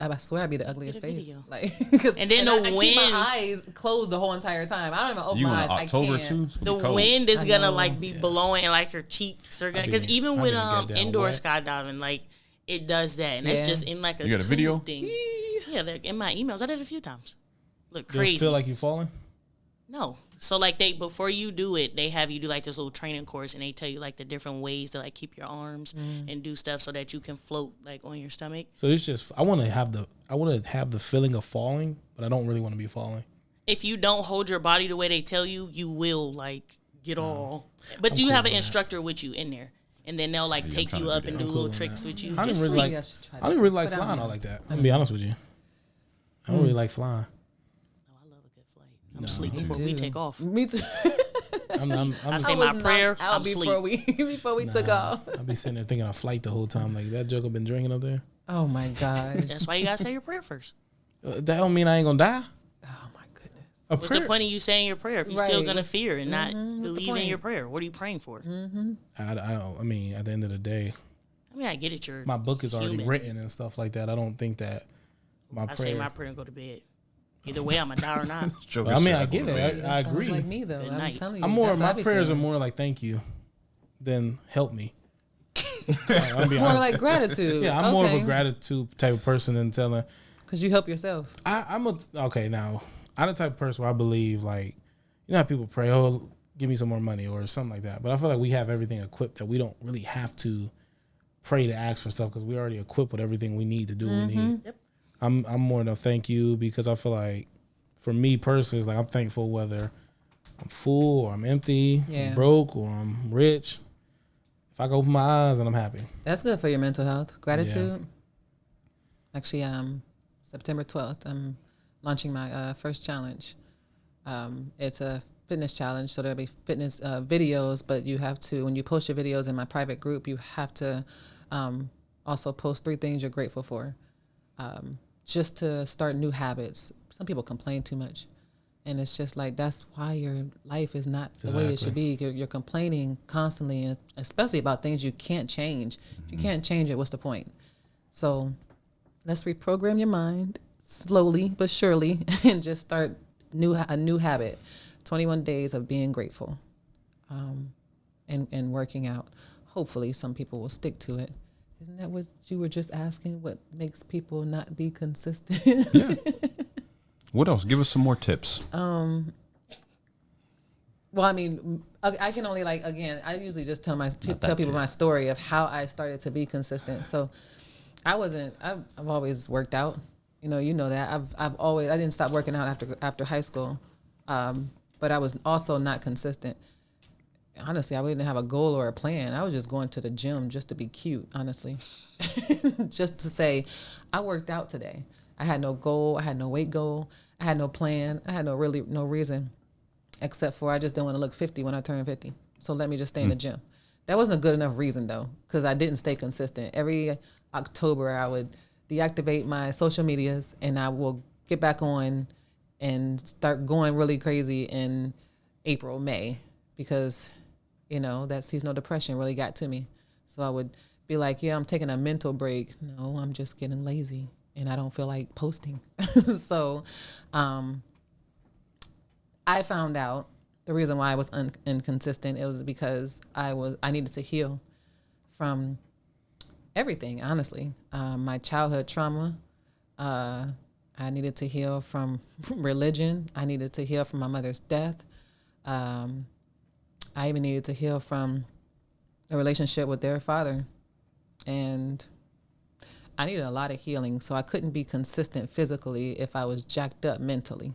S3: I swear I'd be the ugliest
S1: Get a
S3: face.
S1: video.
S3: Like,
S1: And then the
S3: I keep
S1: wind-
S3: my eyes closed the whole entire time. I don't even open
S2: You
S3: my
S2: in
S3: eyes.
S2: October
S3: I can't.
S2: too? It's
S1: The
S2: gonna be cold.
S1: wind is gonna
S3: know.
S1: like be blowing and like your cheeks are gonna. Because
S4: be-
S1: even
S4: I
S1: with
S4: be goddamn
S1: indoor
S4: wet.
S1: skydiving, like it does that, and that's
S3: Yeah.
S1: just in like a
S2: You got a
S1: tube
S2: video?
S1: thing. Yeah, they're in my emails. I did it a few times. Look
S4: Do you
S1: crazy.
S4: feel like you falling?
S1: No. So like before you do it, they have you do like this little training course, and they tell you like the different ways to like keep your arms and do stuff so that you can float like on your stomach.
S4: So it's just I want to have the feeling of falling, but I don't really want to be falling.
S1: If you don't hold your body the way they tell you, you will like get all. But you have an instructor with you in there, and then they'll like take
S2: trying
S1: you
S2: to
S1: up
S2: do
S1: and
S2: that.
S1: do
S2: I'm
S1: little
S4: cool on
S1: tricks
S4: that.
S1: with you.
S4: I
S1: It's
S4: didn't really
S1: sweet.
S4: like.
S3: I should try
S4: I don't really like
S3: But I don't
S4: flying
S3: know.
S4: all like that. I'm gonna be honest with you. I don't really like flying.
S1: I love a good flight. I'm asleep before we
S3: too.
S1: take off.
S3: Me too.
S1: I say
S3: I
S1: my
S3: was
S1: prayer.
S3: knocked out
S1: I'm
S3: before
S1: asleep.
S3: before we took off.
S4: I'll be sitting there thinking of flight the whole time. Like that joke I've been drinking up there.
S3: Oh my gosh.
S1: That's why you gotta say your prayer first.
S4: That don't mean I ain't gonna die.
S3: Oh my goodness.
S4: A
S1: What's
S4: prayer-
S1: the point of you saying your prayer if you're still
S3: Right.
S1: gonna fear and not believe in
S3: point?
S1: your prayer? What are you praying for?
S4: I don't. I mean, at the end of the day,
S1: I mean, I get it. You're
S4: my book is already
S1: human.
S4: written and stuff like that. I don't think that my
S1: I
S4: prayer.
S1: say my prayer and go to bed. Either way, I'm gonna die or not.
S2: Joker
S4: I mean,
S2: said
S4: I
S2: go
S4: get
S2: to
S4: it.
S2: bed.
S4: I
S3: Sounds
S4: agree.
S3: like me though.
S1: Good
S3: I'm
S1: night.
S3: telling you.
S4: I'm more.
S3: that's what I
S4: My
S3: be
S4: prayers are
S3: feeling.
S4: more like thank you than help me. I'm being
S3: more
S4: honest.
S3: like gratitude.
S4: Yeah, I'm more of a gratitude type of person than telling.
S3: because you help yourself.
S4: I'm okay now. I'm the type of person where I believe like, you know how people pray, oh, give me some more money or something like that. But I feel like we have everything equipped that we don't really have to pray to ask for stuff because we already equipped with everything we need to do what we need.
S1: Yep.
S4: I'm more than a thank you because I feel like for me personally, it's like I'm thankful whether I'm full or I'm empty,
S3: Yeah.
S4: I'm broke or I'm rich. If I can open my eyes and I'm happy.
S3: That's good for your mental health. Gratitude. Actually, September 12th, I'm launching my first challenge. It's a fitness challenge, so there'll be fitness videos, but you have to, when you post your videos in my private group, you have to also post 3 things you're grateful for, just to start new habits. Some people complain too much. And it's just like, that's why your life is not the way it should be. You're complaining constantly, and especially about things you can't change. If you can't change it, what's the point? So let's reprogram your mind slowly but surely and just start a new habit. 21 days of being grateful and working out. Hopefully some people will stick to it. Isn't that what you were just asking? What makes people not be consistent?
S2: Yeah. What else? Give us some more tips.
S3: Well, I mean, I can only I usually just tell people my story of how I started to be consistent. So I've always worked out. You know that I didn't stop working out after high school. But I was also not consistent. Honestly, I didn't have a goal or a plan. I was just going to the gym just to be cute, honestly. Just to say, I worked out today. I had no goal. I had no weight goal. I had no plan. I had no reason, except for I just didn't want to look 50 when I turned 50. So let me just stay in the gym. That wasn't a good enough reason though, because I didn't stay consistent. Every October, I would deactivate my social medias and I will get back on and start going really crazy and April, May, because, that seasonal depression really got to me. So I would be like, yeah, I'm taking a mental break. No, I'm just getting lazy and I don't feel like posting. So I found out the reason why I was inconsistent, it was because I needed to heal from everything, honestly. My childhood trauma, I needed to heal from religion. I needed to heal from my mother's death. I even needed to heal from a relationship with their father. And I needed a lot of healing, so I couldn't be consistent physically if I was jacked up mentally.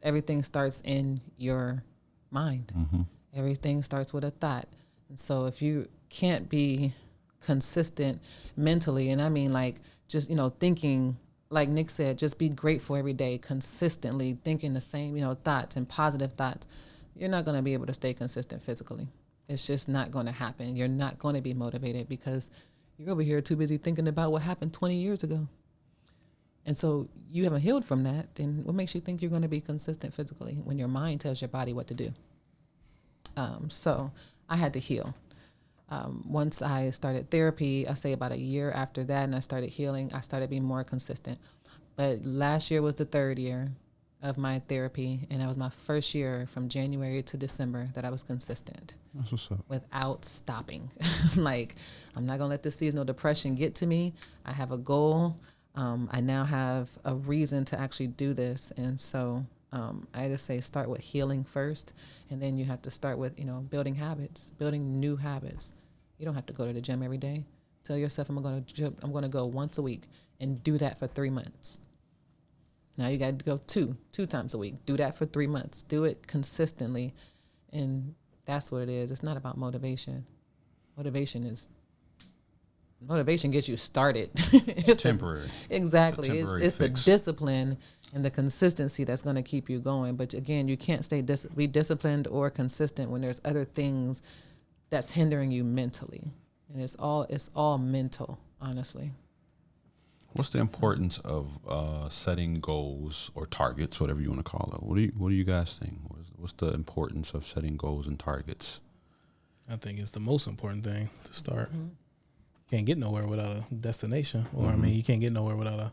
S3: Everything starts in your mind. Mm-hmm. Everything starts with a thought. And so if you can't be consistent mentally, and I mean like just, thinking, like Nick said, just be grateful every day, consistently thinking the same, thoughts and positive thoughts, you're not going to be able to stay consistent physically. It's just not going to happen. You're not going to be motivated because you're over here too busy thinking about what happened 20 years ago. And so you haven't healed from that, then what makes you think you're going to be consistent physically when your mind tells your body what to do? So I had to heal. Once I started therapy, I say about a year after that, and I started healing, I started being more consistent. But last year was the 3rd year of my therapy, and that was my first year from January to December that I was consistent.
S2: That's what's up.
S3: Without stopping. Like, I'm not going to let this seasonal depression get to me. I have a goal. I now have a reason to actually do this. And so I just say start with healing first, and then you have to start with, building habits, building new habits. You don't have to go to the gym every day. Tell yourself I'm going to go once a week and do that for 3 months. Now you got to go two times a week. Do that for 3 months. Do it consistently. And that's what it is. It's not about motivation. Motivation gets you started. It's
S2: temporary.
S3: Exactly. It's the
S2: fix.
S3: Discipline and the consistency that's going to keep you going. But again, you can't be disciplined or consistent when there's other things that's hindering you mentally. And it's all mental, honestly.
S2: What's the importance of setting goals or targets, whatever you want to call it? What do you guys think? What's the importance of setting goals and targets?
S4: I think it's the most important thing to start. Mm-hmm. Can't get nowhere without a destination, or you can't get nowhere without a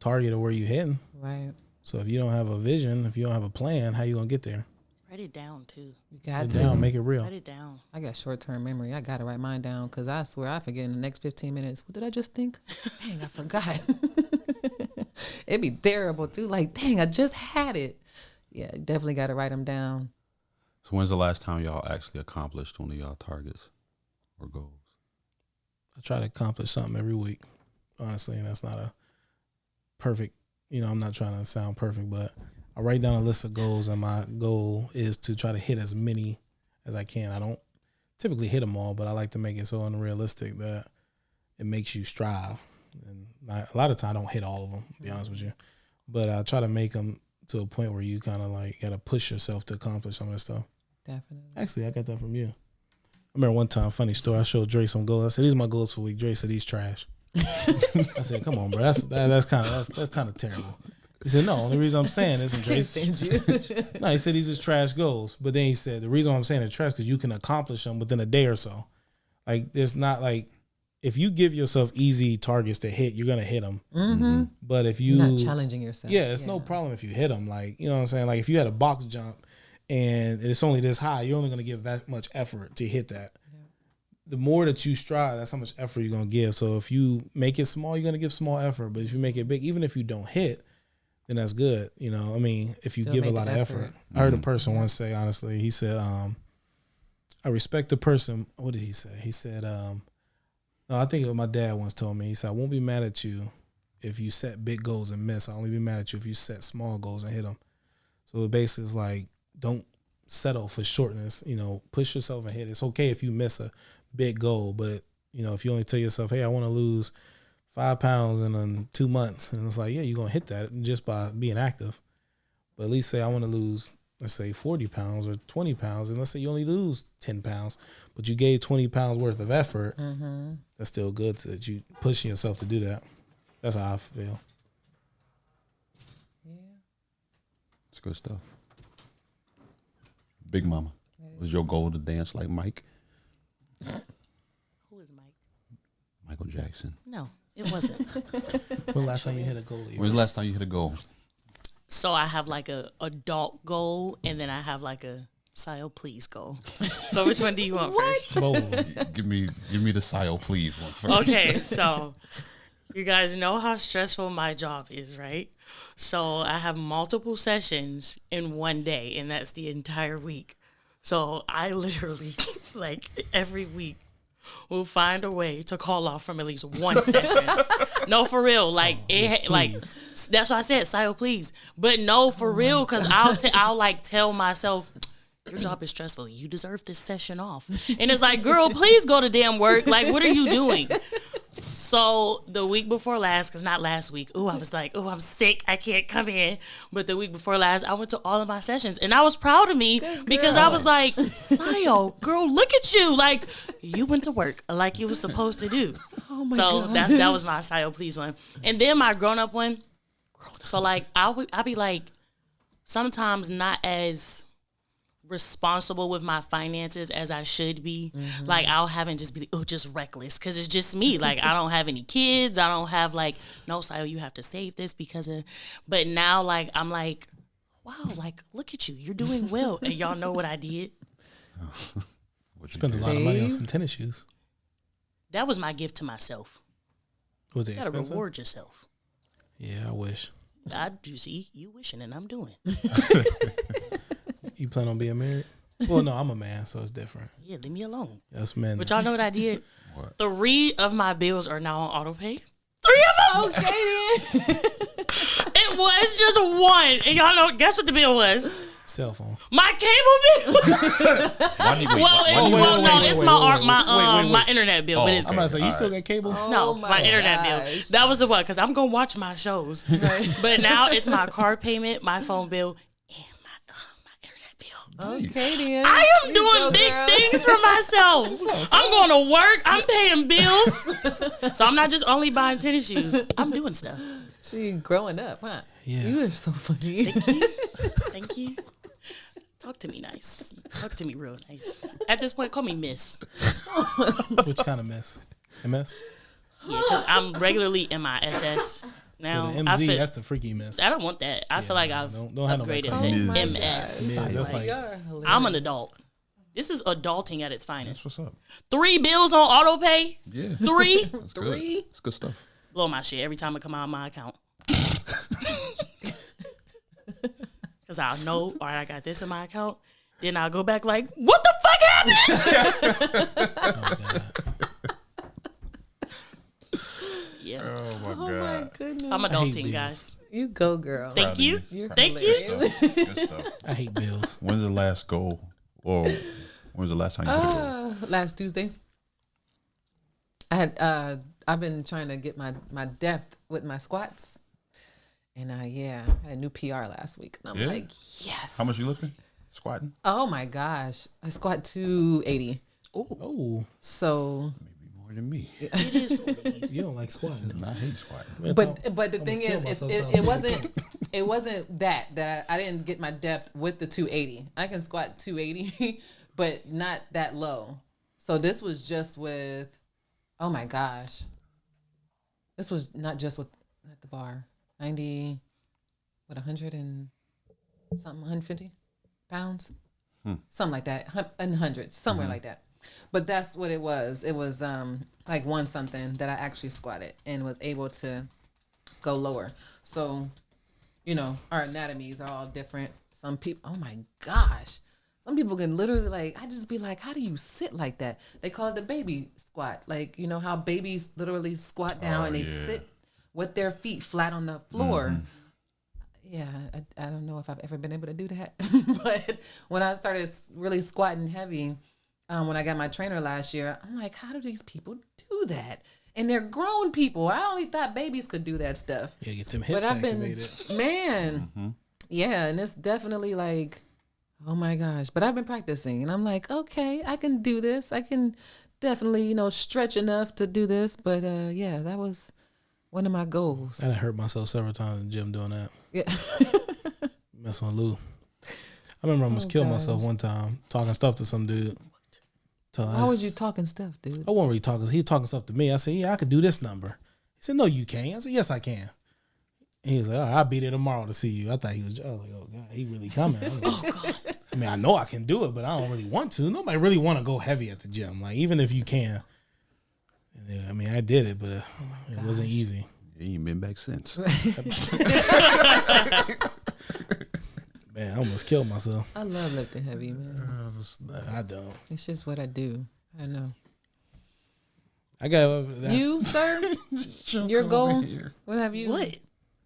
S4: target of where you're heading.
S3: Right.
S4: So if you don't have a vision, if you don't have a plan, how you gonna get there?
S1: Write it down too.
S3: You got
S4: Write it
S3: to
S4: down, make it real.
S1: Write it down.
S3: I got short-term memory. I got to write mine down because I swear I forget in the next 15 minutes. What did I just think? Dang, I forgot. It'd be terrible too. Like, dang, I just had it. Yeah, definitely got to write them down.
S2: So when's the last time y'all actually accomplished one of y'all targets or goals?
S4: I try to accomplish something every week, honestly, and that's not a perfect, I'm not trying to sound perfect, but I write down a list of goals, and my goal is to try to hit as many as I can. I don't typically hit them all, but I like to make it so unrealistic that it makes you strive. And a lot of times I don't hit all of them, to be honest with you, but I try to make them to a point where you kind of like got to push yourself to accomplish some of this stuff.
S3: Definitely.
S4: Actually, I got that from you. I remember one time, funny story, I showed Dre some goals. I said, these are my goals for the week. Dre said, these trash. I said, come on, bro. That's kind of terrible. He said, no, only reason I'm saying this, and Dre said, no, he said these are trash goals. But then he said, the reason I'm saying they're trash because you can accomplish them within a day or so. Like, there's not like, if you give yourself easy targets to hit, you're going to hit them. Mm-hmm. But if you're
S3: not challenging yourself.
S4: Yeah, it's no problem if you hit them. Like, you know what I'm saying? Like, if you had a box jump and it's only this high, you're only going to give that much effort to hit that. Yeah. The more that you strive, that's how much effort you're going to give. So if you make it small, you're going to give small effort. But if you make it big, even if you don't hit, then that's good. I mean, if you
S3: Still
S4: give a lot of effort. I heard a person once say, honestly, he said, I respect the person. What did he say? He said, no, I think my dad once told me, he said, I won't be mad at you if you set big goals and miss. I'll only be mad at you if you set small goals and hit them. So the basis is like, don't settle for shortness, push yourself and hit. It's okay if you miss a big goal, but if you only tell yourself, hey, I want to lose 5 pounds in 2 months, and it's like, yeah, you're going to hit that just by being active. But at least say I want to lose, let's say 40 pounds or 20 pounds, and let's say you only lose 10 pounds, but you gave 20 pounds worth of effort. Mm-hmm. That's still good that you pushing yourself to do that. That's how I feel.
S3: Yeah.
S2: It's good stuff. Big Mama. Was your goal to dance like Mike?
S1: Who is Mike?
S2: Michael Jackson.
S1: No, it wasn't.
S4: When last time you hit a goal?
S2: When's the last time you hit a goal?
S1: So I have like a adult goal, and then I have like a Sio please goal. So which one do you want first?
S4: Both.
S2: Give me the Sio please one first.
S1: Okay, so you guys know how stressful my job is, right? So I have multiple sessions in one day, and that's the entire week. So I literally, like, every week will find a way to call off from at least one session. No, for real. Like, that's why I said, Sio, please. But no, for real, because I'll like tell myself, your job is stressful. You deserve this session off. And it's like, girl, please go to damn work. Like, what are you doing? So the week before last, because not last week, I was like, I'm sick. I can't come in. But the week before last, I went to all of my sessions. And I was proud of me because I was like, Sio, girl, look at you. Like, you went to work like you was supposed to do.
S3: Oh my
S1: so
S3: gosh.
S1: that was my Sio please one. And then my grown-up one. So, like, I'll be like, sometimes not as responsible with my finances as I should be. Mm-hmm. Like, I'll have and just be just reckless because it's just me. Like, I don't have any kids. I don't have like, no, Sio, you have to save this because of. But now, like, I'm like, wow, like, look at you, you're doing well. And y'all know what I did.
S4: Spent a lot of money on some tennis shoes.
S1: That was my gift to myself.
S4: Was it
S1: You gotta
S4: expensive?
S1: reward yourself.
S4: Yeah, I wish.
S1: You see, you wishing and I'm doing.
S4: You plan on being married? Well, no, I'm a man, so it's different.
S1: Yeah, leave me alone.
S4: That's men.
S1: But y'all know what I did?
S2: What?
S1: 3 of my bills are now on auto pay. 3 of them.
S3: Okay, then.
S1: It was just one, and y'all know. Guess what the bill was?
S4: Cell phone.
S1: My cable bill. It's my internet bill. But it's
S4: I'm about to say, you still got cable?
S1: no, my internet bill. That was the one because I'm gonna watch my shows. But now it's my car payment, my phone bill, and my internet bill.
S3: Okay, then.
S1: I am doing big things for myself. I'm going to work. I'm paying bills. So I'm not just only buying tennis shoes. I'm doing stuff.
S3: She growing up, huh?
S4: Yeah.
S3: You are so funny.
S1: Thank you. Talk to me nice. Talk to me real nice. At this point, call me Miss.
S4: Which kind of mess? MS?
S1: Yeah, because I'm regularly MISS now.
S4: The MZ, that's the freaky mess.
S1: I don't want that. I feel like I've
S4: don't have no
S1: upgraded
S4: background.
S1: to
S3: Oh my
S1: MS.
S4: Yeah, that's like
S1: I'm an adult. This is adulting at its finest.
S2: That's what's up.
S1: 3 bills on auto pay.
S2: Yeah.
S1: 3.
S2: That's good.
S3: 3?
S2: That's good stuff.
S1: Blow my shit every time it come out of my account. Because I'll know, all right, I got this in my account. Then I'll go back like, what the fuck happened? Yeah.
S2: Oh my
S3: Oh my goodness.
S1: I'm
S4: hate
S1: adulting,
S4: bills.
S1: guys.
S3: You go, girl.
S1: Thank you.
S3: You're
S1: Thank you.
S3: hilarious.
S2: Good stuff.
S4: I hate bills.
S2: When's the last goal? Or when was the last time you hit a goal?
S3: Last Tuesday. I had I've been trying to get my depth with my squats. And I had a new PR last week. And I'm like, yes.
S2: How much you lifting? Squatting?
S3: Oh my gosh. I squat 280.
S4: Oh,
S3: So
S2: Maybe more than me.
S1: It is.
S4: you don't like squatting.
S2: I hate squatting.
S3: but the thing is it wasn't that I didn't get my depth with the 280. I can squat 280, but not that low. So this was just with, oh my gosh. This was not just with at the bar. 90, 100 and something, 150 pounds, something like that, in hundreds, somewhere like that. But that's what it was. It was like one something that I actually squatted and was able to go lower. So, our anatomies are all different. Some people, oh my gosh, some people can literally I just be like, how do you sit like that? They call it the baby squat. Like, how babies literally squat down and they sit with their feet flat on the floor. Yeah, I don't know if I've ever been able to do that. But when I started really squatting heavy, when I got my trainer last year, I'm like, how do these people do that? And they're grown people. I only thought babies could do that stuff.
S4: Yeah, get them hips
S3: But I've
S4: activated.
S3: Yeah, and it's definitely like, oh my gosh. But I've been practicing, and I'm like, okay, I can do this. I can definitely, stretch enough to do this. But that was one of my goals.
S4: I done hurt myself several times in the gym doing that.
S3: Yeah.
S4: Messing with Lou. I remember I almost killed myself one time talking stuff to some dude.
S3: Why was you talking stuff, dude?
S4: I wasn't really talking. He was talking stuff to me. I said, yeah, I could do this number. He said, no, you can't. I said, yes, I can. And he was like, all right, I'll be there tomorrow to see you. I thought he was, I was like, oh, God, he really coming. I was like, oh, God. I mean, I know I can do it, but I don't really want to. Nobody really want to go heavy at the gym. Like, even if you can. Yeah, I mean, I did it, but it wasn't easy.
S2: You ain't been back since.
S4: Man, I almost killed myself.
S3: I love lifting heavy, man.
S4: I don't.
S3: It's just what I do. I know.
S4: I got
S3: you, sir. Your goal. What have you?
S1: What?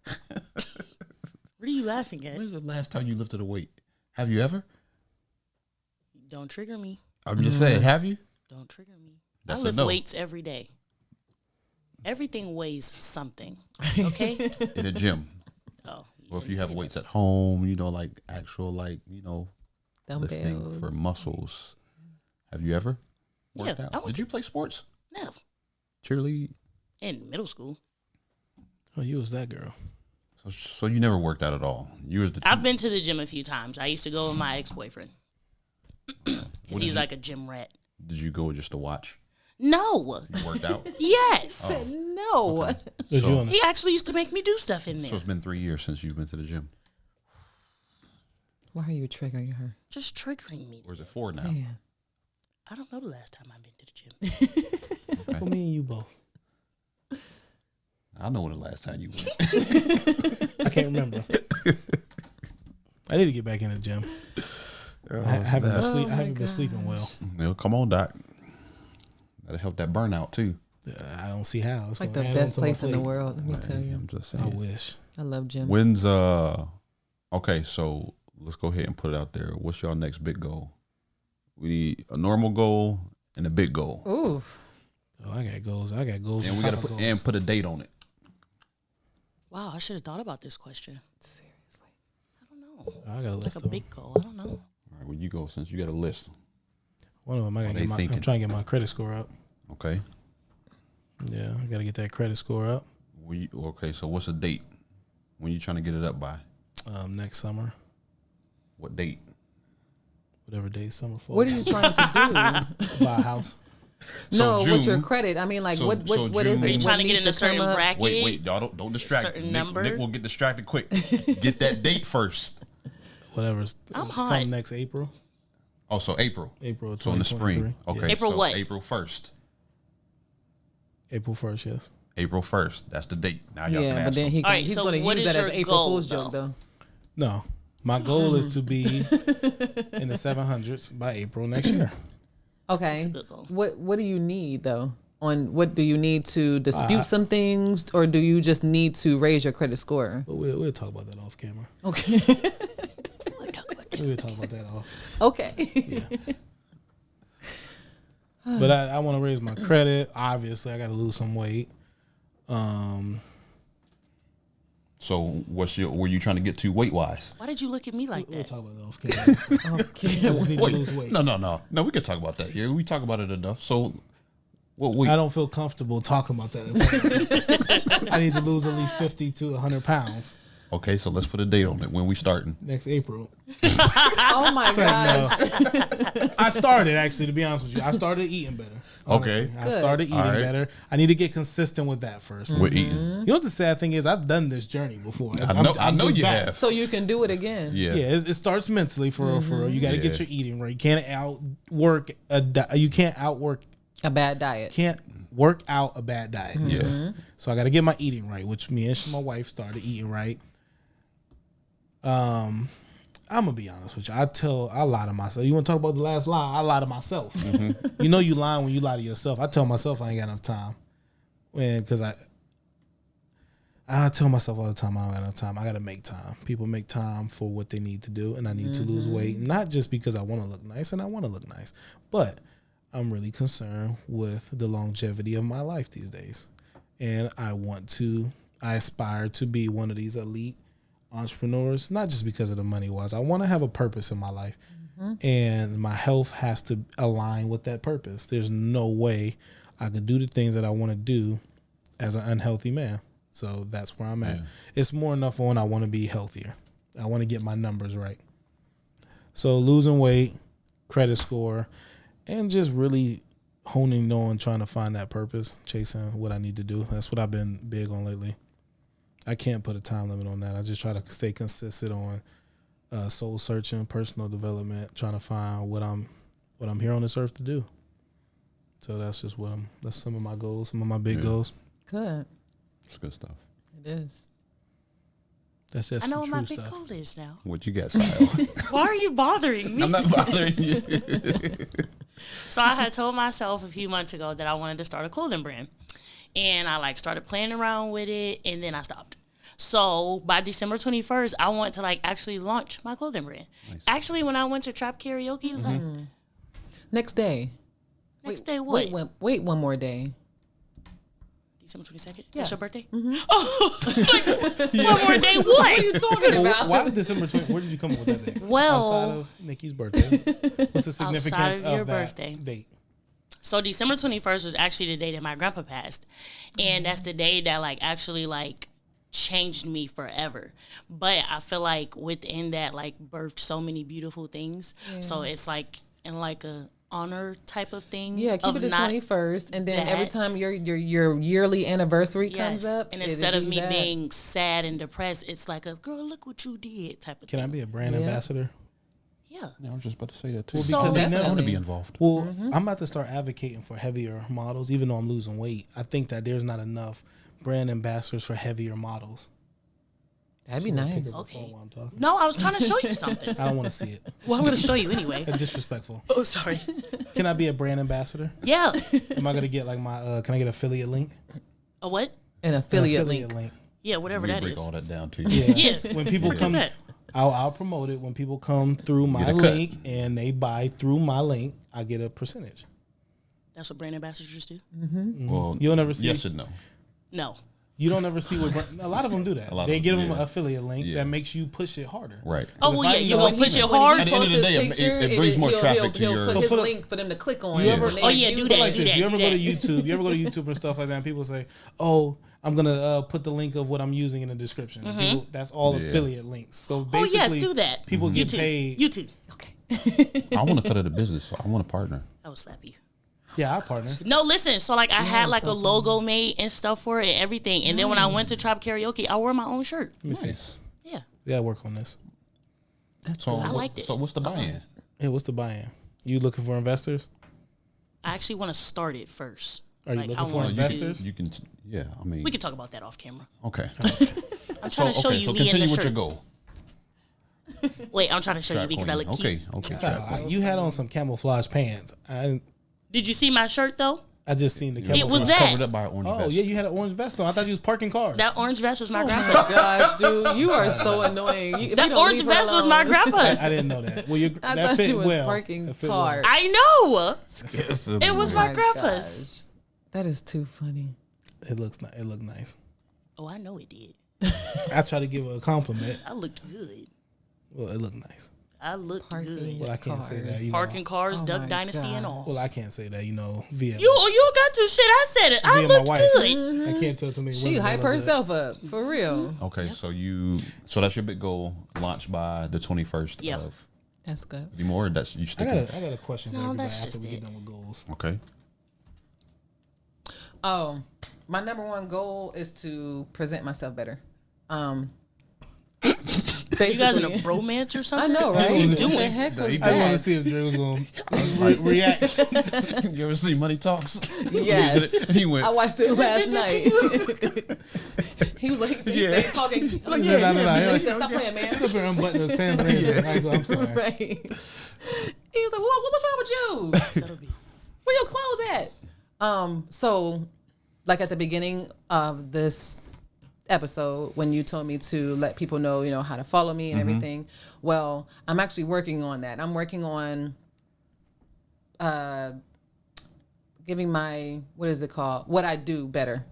S1: What are you laughing at?
S2: When's the last time you lifted a weight? Have you ever?
S1: Don't trigger me.
S2: I'm just saying. Have you?
S1: Don't trigger me.
S2: That's
S1: I lift
S2: a no.
S1: weights every day. Everything weighs something. Okay.
S2: In the gym.
S1: Oh.
S2: Or if you have weights at home, like actual,
S3: dumbbells
S2: lifting for muscles. Have you ever worked out? Did you play sports?
S1: No.
S2: Cheerlead?
S1: In middle school.
S4: Oh, you was that girl.
S2: So you never worked out at all. You was the.
S1: I've been to the gym a few times. I used to go with my ex-boyfriend. He's like a gym rat.
S2: Did you go just to watch?
S1: No.
S2: You worked out?
S1: Yes.
S3: No.
S2: Okay.
S1: He actually used to make me do stuff in there.
S2: So it's been 3 years since you've been to the gym.
S3: Why are you triggering her?
S1: Just triggering me.
S2: Or is it 4 now?
S3: Man.
S1: I don't know the last time I've been to the gym.
S2: Okay.
S4: For me and you both.
S2: I know when the last time you went.
S4: I can't remember. I need to get back in the gym. I haven't been sleeping well.
S2: Come on, Doc. That'll help that burnout too.
S4: I don't see how.
S3: It's like the best place in the world. Let me tell you.
S2: I'm just saying.
S4: I wish.
S3: I love gym.
S2: When's okay, so let's go ahead and put it out there. What's your next big goal? We need a normal goal and a big goal.
S3: Oof.
S4: Oh, I got goals.
S2: And we gotta put a date on it.
S1: Wow, I should have thought about this question.
S3: Seriously.
S1: I don't know.
S4: I got a list
S1: Like
S4: of
S1: a
S4: them.
S1: big goal. I don't know.
S2: All right, well you go since you got a list.
S4: One of them, I'm trying to get my credit score up.
S2: Okay.
S4: Yeah, I got to get that credit score up.
S2: Okay, so what's the date? When you trying to get it up by?
S4: Next summer.
S2: What date?
S4: Whatever day summer falls.
S3: What are you trying to do?
S4: Buy a house.
S3: No,
S2: June,
S3: what's your credit? I mean, like,
S2: so
S3: what is
S2: June,
S3: it?
S1: Are you
S3: What
S1: trying to get
S3: needs
S1: in a certain
S3: come up?
S1: bracket?
S2: Wait, y'all don't distract.
S1: Certain
S2: Nick,
S1: number?
S2: Nick will get distracted quick. Get that date first.
S4: Whatever's
S1: I'm
S4: it's
S1: hot.
S4: come next April.
S2: Oh, so April.
S4: April of
S2: So in the spring.
S4: 2023.
S2: Okay.
S4: Yeah.
S1: April
S2: so
S1: what?
S2: April 1st.
S4: April 1st, yes.
S2: April 1st. That's the date. Now y'all can
S3: Yeah,
S2: ask
S3: but then
S2: them.
S3: he's
S1: All right, so
S3: going to
S1: what
S3: use
S1: is
S3: that as
S1: your
S3: April
S1: goal,
S3: Fool's joke,
S1: though?
S3: though.
S4: No. My goal is to be in the 700s by April next year.
S3: Okay.
S1: That's a good goal.
S3: What do you need though? On what do you need to dispute some things, or do you just need to raise your credit score?
S4: But we'll talk about that off camera.
S3: Okay.
S4: We'll talk about that off.
S3: Okay.
S4: Yeah. But I want to raise my credit. Obviously, I got to lose some weight.
S2: So were you trying to get to weight wise?
S1: Why did you look at me like
S4: We'll
S1: that?
S4: talk about that off camera. I just need to lose weight.
S2: No. We could talk about that here. We talk about it enough. So what weight?
S4: I don't feel comfortable talking about that. In front of you. I need to lose at least 50 to 100 pounds
S2: Okay, so let's put a date on it. When we starting?
S4: next April.
S3: Oh my gosh.
S4: I started, actually, to be honest with you. I started eating better. Honestly.
S2: Okay.
S4: I
S3: Good.
S4: started eating
S2: All right.
S4: better. I need to get consistent with that first.
S2: We're eating.
S4: You know what the sad thing is? I've done this journey before.
S2: I know
S4: just
S2: you
S4: back.
S2: have.
S3: So you can do it again.
S2: Yeah.
S4: Yeah, it starts mentally for real. For real. You got to get
S2: Yeah.
S4: your eating right. You can't outwork you can't outwork.
S3: A bad diet.
S4: Can't work out a bad diet.
S2: Yes.
S4: So I got to get my eating right, which me and my wife started eating right. I'm gonna be honest with you. I lie to myself. You want to talk about the last lie? I lie to myself. You know you lying when you lie to yourself. I tell myself I ain't got enough time, because I tell myself all the time I don't got enough time. I got to make time. People make time for what they need to do, and I need to lose weight, not just because I want to look nice, and I want to look nice, but I'm really concerned with the longevity of my life these days, and I aspire to be one of these elite entrepreneurs, not just because of the money wise. I want to have a purpose in my life, and my health has to align with that purpose. There's no way I could do the things that I want to do as an unhealthy man. So that's where I'm at. It's more enough on I want to be healthier. I want to get my numbers right. So losing weight, credit score, and just really honing on trying to find that purpose, chasing what I need to do. That's what I've been big on lately. I can't put a time limit on that. I just try to stay consistent on soul searching, personal development, trying to find what I'm here on this earth to do. So that's just that's some of my goals, some of my big goals.
S3: Good.
S2: It's good stuff.
S3: It is.
S4: That's just
S1: I know what
S4: some
S1: my
S4: true
S1: big
S4: stuff.
S1: goal is now.
S2: What you got, Sile?
S1: Why are you bothering me?
S2: I'm not bothering you.
S1: So I had told myself a few months ago that I wanted to start a clothing brand. And I started playing around with it, and then I stopped. So by December 21st, I want to actually launch my clothing brand.
S2: Nice.
S1: Actually, when I went to Trap Karaoke,
S3: Next day.
S1: next day what?
S3: Wait one more day.
S1: December 22nd?
S3: Yes.
S1: That's your birthday? Oh, one more day what?
S3: What are you talking about?
S4: Why December 20? Where did you come up with that date?
S1: Well,
S4: outside of Nikki's birthday, what's the significance
S1: outside of your
S4: that
S1: birthday.
S4: date?
S1: So December 21st was actually the day that my grandpa passed. And that's the day that actually changed me forever. But I feel like within that birthed so many beautiful things.
S3: Yeah.
S1: So it's in a honor type of thing.
S3: Yeah, keep
S1: of
S3: it the
S1: not
S3: 21st, and then every
S1: that.
S3: time your yearly anniversary comes
S1: Yes.
S3: up,
S1: And
S3: it'll
S1: instead of
S3: be
S1: me
S3: that.
S1: being sad and depressed, it's like a girl, look what you did type of
S4: Can
S1: thing.
S4: I be a brand
S3: Yeah.
S4: ambassador?
S1: Yeah.
S2: I was just about to say that too.
S1: So-
S2: because they never want to
S3: Definitely.
S2: be involved.
S4: Well, I'm about to start advocating for heavier models, even though I'm losing weight. I think that there's not enough brand ambassadors for heavier models.
S3: That'd be
S4: So pick
S3: nice.
S4: up the phone
S1: Okay.
S4: while I'm talking.
S1: No, I was trying to show you something.
S4: I don't want to see it.
S1: Well, I'm going to show you anyway.
S4: It's disrespectful.
S1: Oh, sorry.
S4: Can I be a brand ambassador?
S1: Yeah.
S4: Am I gonna get my? Can I get affiliate link?
S1: A what?
S3: An affiliate link.
S1: Yeah, whatever
S2: We
S1: that
S2: break
S1: is.
S2: all that down to you.
S4: Yeah.
S1: Yeah.
S4: When people
S1: What is
S4: come,
S1: that?
S4: I'll promote it. When people come through my
S2: Get a cut.
S4: link and they buy through my link, I get a percentage.
S1: That's what brand ambassadors do?
S2: Well,
S4: You'll never see.
S2: yes and no.
S1: No.
S4: You don't ever see what a lot of them do that.
S2: A lot
S4: They
S2: of
S4: give
S2: them,
S4: them an
S2: yeah.
S4: affiliate link
S2: Yeah.
S4: that makes you push it harder.
S2: Right.
S1: Oh,
S4: If
S1: well,
S4: I
S1: yeah,
S4: use
S1: you're
S4: a
S1: going to
S4: link-
S1: push it
S3: When
S1: hard?
S3: he
S2: At the end
S3: posts
S2: of the
S3: his
S2: day,
S3: picture,
S2: it brings more traffic to
S3: he'll
S2: your-
S3: put
S2: So
S3: his
S4: put a-
S3: link for them to click on.
S4: You ever-
S3: when they
S1: Oh, yeah,
S3: use
S1: do
S3: it.
S1: that,
S4: Like
S1: do
S4: this.
S1: that.
S4: You ever go to YouTube? You ever go to YouTube and stuff like that? And people say, "Oh, I'm gonna put the link of what I'm using in the description." People, that's all
S2: Yeah.
S4: affiliate links. So
S1: Oh,
S4: basically,
S1: yes, do that.
S4: people get
S1: YouTube.
S4: paid.
S1: YouTube.
S3: Okay.
S2: I want to cut it a business, so I want to partner.
S1: I will slap you.
S4: Yeah, I partner.
S1: No, listen. So, I had, a logo made and stuff for it and everything. And then when I went to Trap Karaoke, I wore my own shirt.
S4: Let me see.
S2: Nice.
S1: Yeah.
S4: We gotta work on this.
S2: So
S1: I liked it.
S2: So what's the buy-in?
S4: Hey, what's the buy-in? You looking for investors?
S1: I actually want to start it first.
S4: Are you
S1: I
S4: looking for
S1: want to-
S4: investors?
S2: You can, yeah. I mean,
S1: We can talk about that off camera.
S2: okay.
S1: I'm trying to show you
S2: so
S1: me in
S2: continue
S1: the
S2: with your
S1: shirt.
S2: goal.
S1: Wait, I'm trying to show you
S2: Trap
S1: because I
S2: queen.
S1: look cute.
S2: Okay.
S4: So,
S2: Trap queen.
S4: you had on some camouflage pants.
S1: Did you see my shirt though?
S4: I just seen the camouflage.
S1: was
S2: It's
S1: that.
S2: covered up by an orange
S4: Oh
S2: vest.
S4: yeah, you had an orange vest on. I thought you was parking cars.
S1: That orange vest was my
S3: Oh
S1: grandpa's.
S3: my gosh, dude, you are so annoying. If you
S1: That
S3: don't
S1: orange
S3: leave her
S1: vest was my
S3: alone-
S1: grandpa's.
S4: I didn't know that. Well,
S3: I
S4: that
S3: thought
S4: fit
S3: you was
S4: well.
S3: parking
S4: That fit
S3: cars.
S1: I know.
S2: Yes,
S1: It was
S3: Oh
S1: my
S3: my
S1: grandpa's.
S3: gosh. That is too funny.
S4: It looks nice. It looked nice.
S1: Oh, I know it did.
S4: I try to give her a compliment.
S1: I looked good.
S4: Well, it looked nice.
S1: I looked
S3: Parking
S1: good.
S4: Well, I can't say that. You know.
S1: Parking cars,
S3: Oh
S1: Duck
S3: my
S1: Dynasty, and all.
S4: Well, I can't say that. You know, via
S1: You got to shit. I said it. I
S4: via my
S1: looked
S4: wife.
S1: good.
S4: I can't tell too many.
S3: She
S4: women that
S3: hype
S4: look good.
S3: herself up for real.
S2: Okay, so that's your big goal. Launched by the 21st
S1: Yeah.
S2: of.
S3: That's good.
S2: Any more? That's you
S4: I
S2: sticking.
S4: got a question for
S1: No,
S4: everybody
S1: that's
S4: after
S1: just
S4: we
S1: it.
S4: get done with goals.
S2: Okay.
S3: Oh, my number one goal is to present myself better.
S1: You guys in a
S3: basically-
S1: bromance or
S3: I
S1: something?
S3: know, right?
S1: What are you
S3: What the
S1: doing?
S3: heck was
S4: I want to
S3: that?
S4: see if Dre was going to react.
S2: You ever see Money Talks?
S3: Yes.
S2: He went.
S3: I watched it last night. He was like, he
S2: Yeah.
S3: stayed talking. He
S4: No, no, no.
S3: he said, "Stop playing, man."
S4: Up there unbuttoning his pants. And I go, I'm sorry.
S3: Right. He was like, what's wrong with you?
S1: That'll be.
S3: Where your clothes at? So, like at the beginning of this episode, when you told me to let people know, how to follow me and everything. Well, I'm actually working on that. I'm working on giving my, what I do better.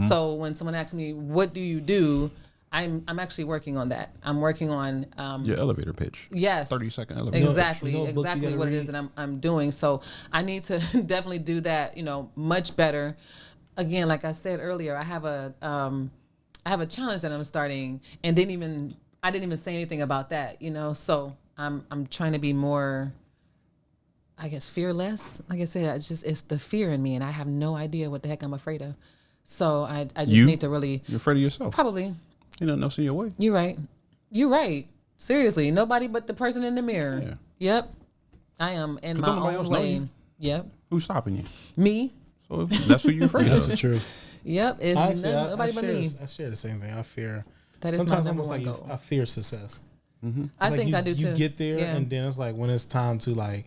S3: So when someone asks me, what do you do? I'm actually working on that. I'm working on
S2: Your elevator pitch.
S3: yes,
S2: 30-second elevator.
S3: exactly,
S4: You know what book you
S3: exactly
S4: gotta
S3: what it
S4: read?
S3: is that I'm doing. So I need to definitely do that, much better. Again, like I said earlier, I have a challenge that I'm starting, and I didn't even say anything about that, So I'm trying to be more, I guess, fearless. Like I said, it's the fear in me, and I have no idea what the heck I'm afraid of. So I just need to really.
S2: You're afraid of yourself.
S3: Probably.
S2: Ain't nothing else in your way.
S3: You're right. You're right. Seriously, nobody but the person in the mirror.
S2: Yeah.
S3: Yep. I am in my own lane. Yep.
S2: Who's stopping you?
S3: Me.
S2: So that's who you're afraid
S4: That's
S2: of.
S4: the truth.
S3: Yep. It's nobody but me.
S4: I share the same thing. I fear.
S3: That is
S4: sometimes
S3: my number
S4: almost
S3: one
S4: like
S3: goal.
S4: I fear success.
S3: I
S4: Like
S3: think I do too.
S4: You get there,
S3: Yeah.
S4: and then it's like when it's time to like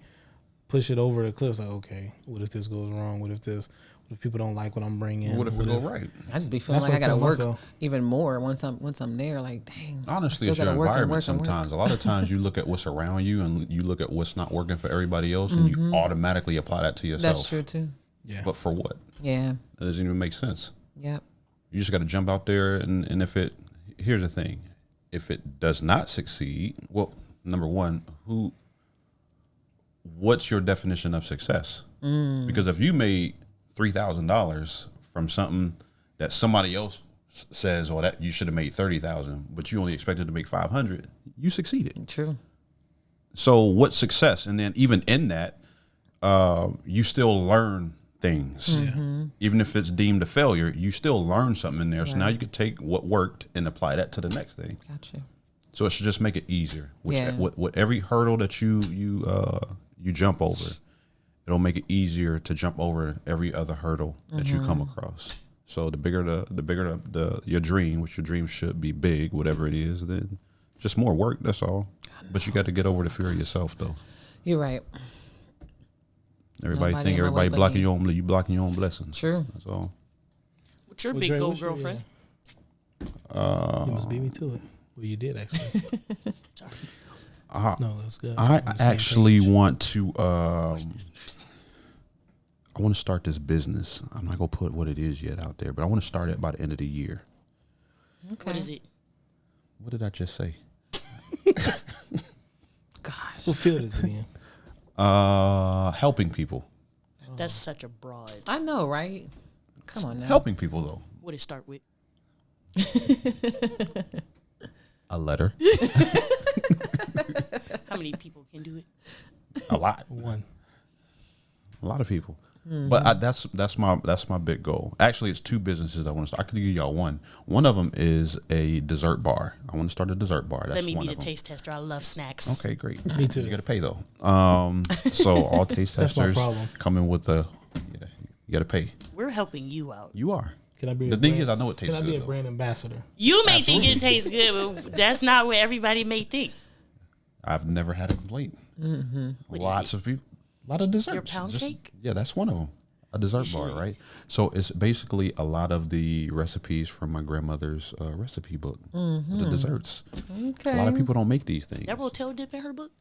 S4: push it over the cliff. It's like, okay, what if this goes wrong? What if people don't like what I'm bringing?
S2: What if it go right?
S3: I just be feeling
S4: That's
S3: like I
S4: what I
S3: gotta
S4: tell
S3: work
S4: myself.
S3: even more once I'm there. Like, dang.
S2: Honestly,
S3: still
S2: it's your
S3: gotta work and
S2: environment
S3: work and work.
S2: sometimes. A lot of times you look at what's around you and you look at what's not working for everybody else and you automatically apply that to yourself.
S3: That's true too.
S4: Yeah.
S2: But for what?
S3: Yeah.
S2: That doesn't even make sense.
S3: Yep.
S2: You just got to jump out there and here's the thing. If it does not succeed, well, number one, what's your definition of success? Because if you made $3,000 from something that somebody else says, or that you should have made 30,000, but you only expected to make 500, you succeeded.
S3: True.
S2: So what's success? And then even in that, you still learn things. Even if it's deemed a failure, you still learn something in there. So now you can take what worked and apply that to the next thing.
S3: Gotcha.
S2: So it should just make it easier.
S3: Yeah.
S2: With every hurdle that you jump over, it'll make it easier to jump over every other hurdle that you come across. So the bigger your dream, which your dream should be big, whatever it is, then just more work. That's all. But you got to get over the fear of yourself, though.
S3: You're right.
S2: Everybody
S3: Nobody
S2: think
S3: in my
S2: everybody
S3: way but
S2: blocking
S3: me.
S2: you blocking your own blessings.
S3: True.
S2: That's all.
S1: What's your
S4: Well,
S1: big
S4: Dre,
S1: goal,
S4: what's your-
S1: girlfriend?
S4: You must beat me to it. Well, you did actually.
S1: Sorry.
S4: No, that's good.
S2: I
S4: On the same
S2: actually
S4: page.
S2: want to. I want to start this business. I'm not gonna put what it is yet out there, but I want to start it by the end of the year.
S3: Okay.
S1: What is it?
S2: What did I just say?
S3: Gosh.
S4: What field is it in?
S2: Helping people.
S1: That's such a broad.
S3: I know, right? Come on now.
S2: Helping people though.
S1: What did it start with?
S2: A letter.
S1: How many people can do it?
S2: A lot.
S4: One.
S2: A lot of people. But that's my big goal. Actually, it's two businesses I want to start. I could give y'all one. One of them is a dessert bar. I want to start a dessert bar. That's
S1: Let me
S2: one
S1: be the
S2: of them.
S1: taste tester. I love snacks.
S2: Okay, great.
S4: Me too.
S2: You got to pay though. So all taste
S4: That's my
S2: testers
S4: problem.
S2: coming with you got to pay.
S1: We're helping you out.
S2: You are.
S4: Can I be?
S2: The
S4: a
S2: thing
S4: brand-
S2: is, I know it tastes
S4: Can I be
S2: good,
S4: a
S2: though.
S4: brand ambassador?
S1: You may think it tastes good, but that's not what everybody may think.
S2: I've never had a complaint.
S1: What is
S2: Lots
S1: it?
S2: of people, a lot of desserts.
S1: Your pound cake?
S2: Yeah, that's one of them. A dessert bar,
S1: should.
S2: right? So it's basically a lot of the recipes from my grandmother's recipe book, the desserts.
S3: Okay.
S2: A lot of people don't make these things.
S1: That rotel dip in her book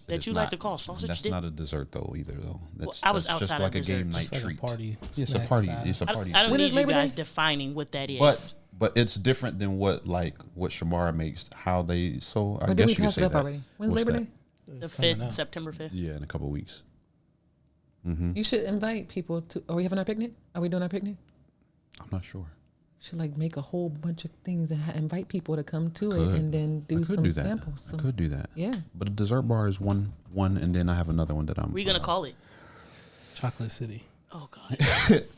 S1: that
S2: It's
S1: you like
S2: not-
S1: to call sausage
S2: That's
S1: dip.
S2: not a dessert though, either though. That's,
S1: I was
S2: that's just
S1: outside of
S2: like a game night
S1: desserts.
S4: It's like a
S2: treat.
S4: party.
S2: It's a
S4: snack
S2: party.
S4: side.
S2: It's a party.
S1: I don't
S3: When is
S1: need you
S3: Labor
S1: guys
S3: Day?
S1: defining what that is.
S2: But it's different than what Shamara makes. How they so I
S3: Or did
S2: guess
S3: we
S2: you could
S3: pass
S2: say
S3: it up
S2: that.
S3: already? When's
S2: What's
S3: Labor
S2: that?
S3: Day?
S1: the
S4: It's coming
S1: 5th,
S4: up.
S1: September 5th.
S2: Yeah, in a couple of weeks.
S3: You should invite people to. Are we having our picnic? Are we doing our picnic?
S2: I'm not sure.
S3: Should like make a whole bunch of things and invite people to come to
S2: Could.
S3: it, and then
S2: I
S3: do
S2: could
S3: some
S2: do that.
S3: samples.
S2: I could do that.
S3: Yeah.
S2: But a dessert bar is one, and then I have another one that I'm.
S1: What are you gonna call it?
S4: Chocolate City.
S1: Oh God,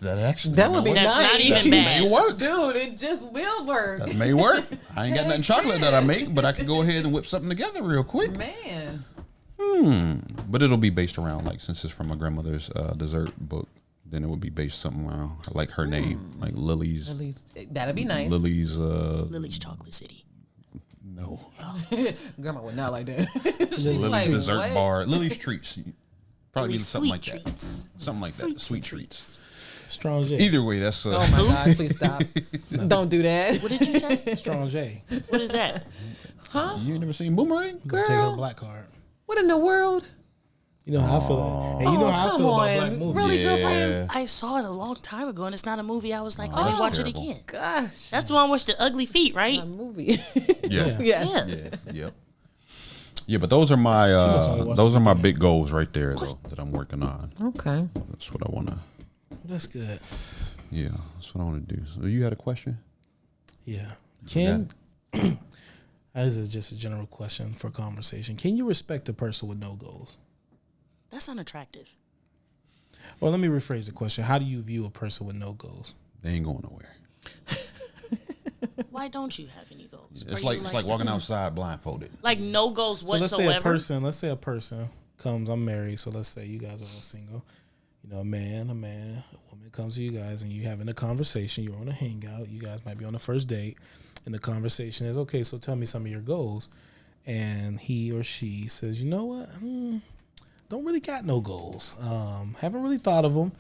S2: that actually
S3: That would be
S1: that's
S3: nice.
S1: not even
S2: may
S1: bad.
S2: work.
S3: Dude, it just will work.
S2: That may work. I ain't got nothing chocolate that I make, but I can go ahead and whip something together real quick.
S3: Man.
S2: But it'll be based around since it's from my grandmother's dessert book, then it would be based something around like her name, like Lily's.
S3: At least that'd be nice.
S2: Lily's.
S1: Lily's Chocolate City.
S2: No.
S3: Grandma would not like that. She's
S2: Lily's
S3: like,
S2: dessert
S3: what?
S2: bar. Lily's treats. Probably
S1: Lily's
S2: something
S1: sweet
S2: like that.
S1: treats.
S2: Something like that. Sweet treats.
S4: Strong J.
S2: Either way, that's
S3: Oh my gosh, please stop. Don't do that.
S1: What did you say?
S4: Strong J.
S1: What is that?
S2: You ain't never seen Boomerang?
S4: You can take her
S3: Girl.
S4: black card.
S3: What in the world?
S4: You know how I feel. Hey, you know how I
S3: come
S4: feel about
S3: on.
S4: black movies.
S3: Really, girlfriend?
S1: I saw it a long time ago, and it's not a movie. I was like, let me
S2: that's
S1: watch
S2: terrible.
S1: it again.
S3: Gosh.
S1: That's the one with the ugly feet, right?
S3: A movie.
S2: Yeah.
S3: yes.
S1: Yeah.
S2: Yep. Yeah, but those are my
S4: must only watch
S2: those
S4: the
S2: are my big goals right there though that I'm working on.
S3: Okay.
S2: That's what I wanna.
S4: That's good.
S2: Yeah, that's what I want to do. So you had a question?
S4: Yeah. Can This is just a general question for conversation. Can you respect a person with no goals?
S1: That's unattractive.
S4: Or let me rephrase the question. How do you view a person with no goals?
S2: They ain't going nowhere.
S1: Why don't you have any goals?
S2: It's like walking outside blindfolded.
S1: Like no goals
S4: So
S1: whatsoever.
S4: let's say a person comes, I'm married, so let's say you guys are all single. You know, a woman comes to you guys and you having a conversation, you're on a hangout, you guys might be on the first date, and the conversation is, okay, so tell me some of your goals. And he or she says, you know what? Don't really got no goals. Haven't really thought of them.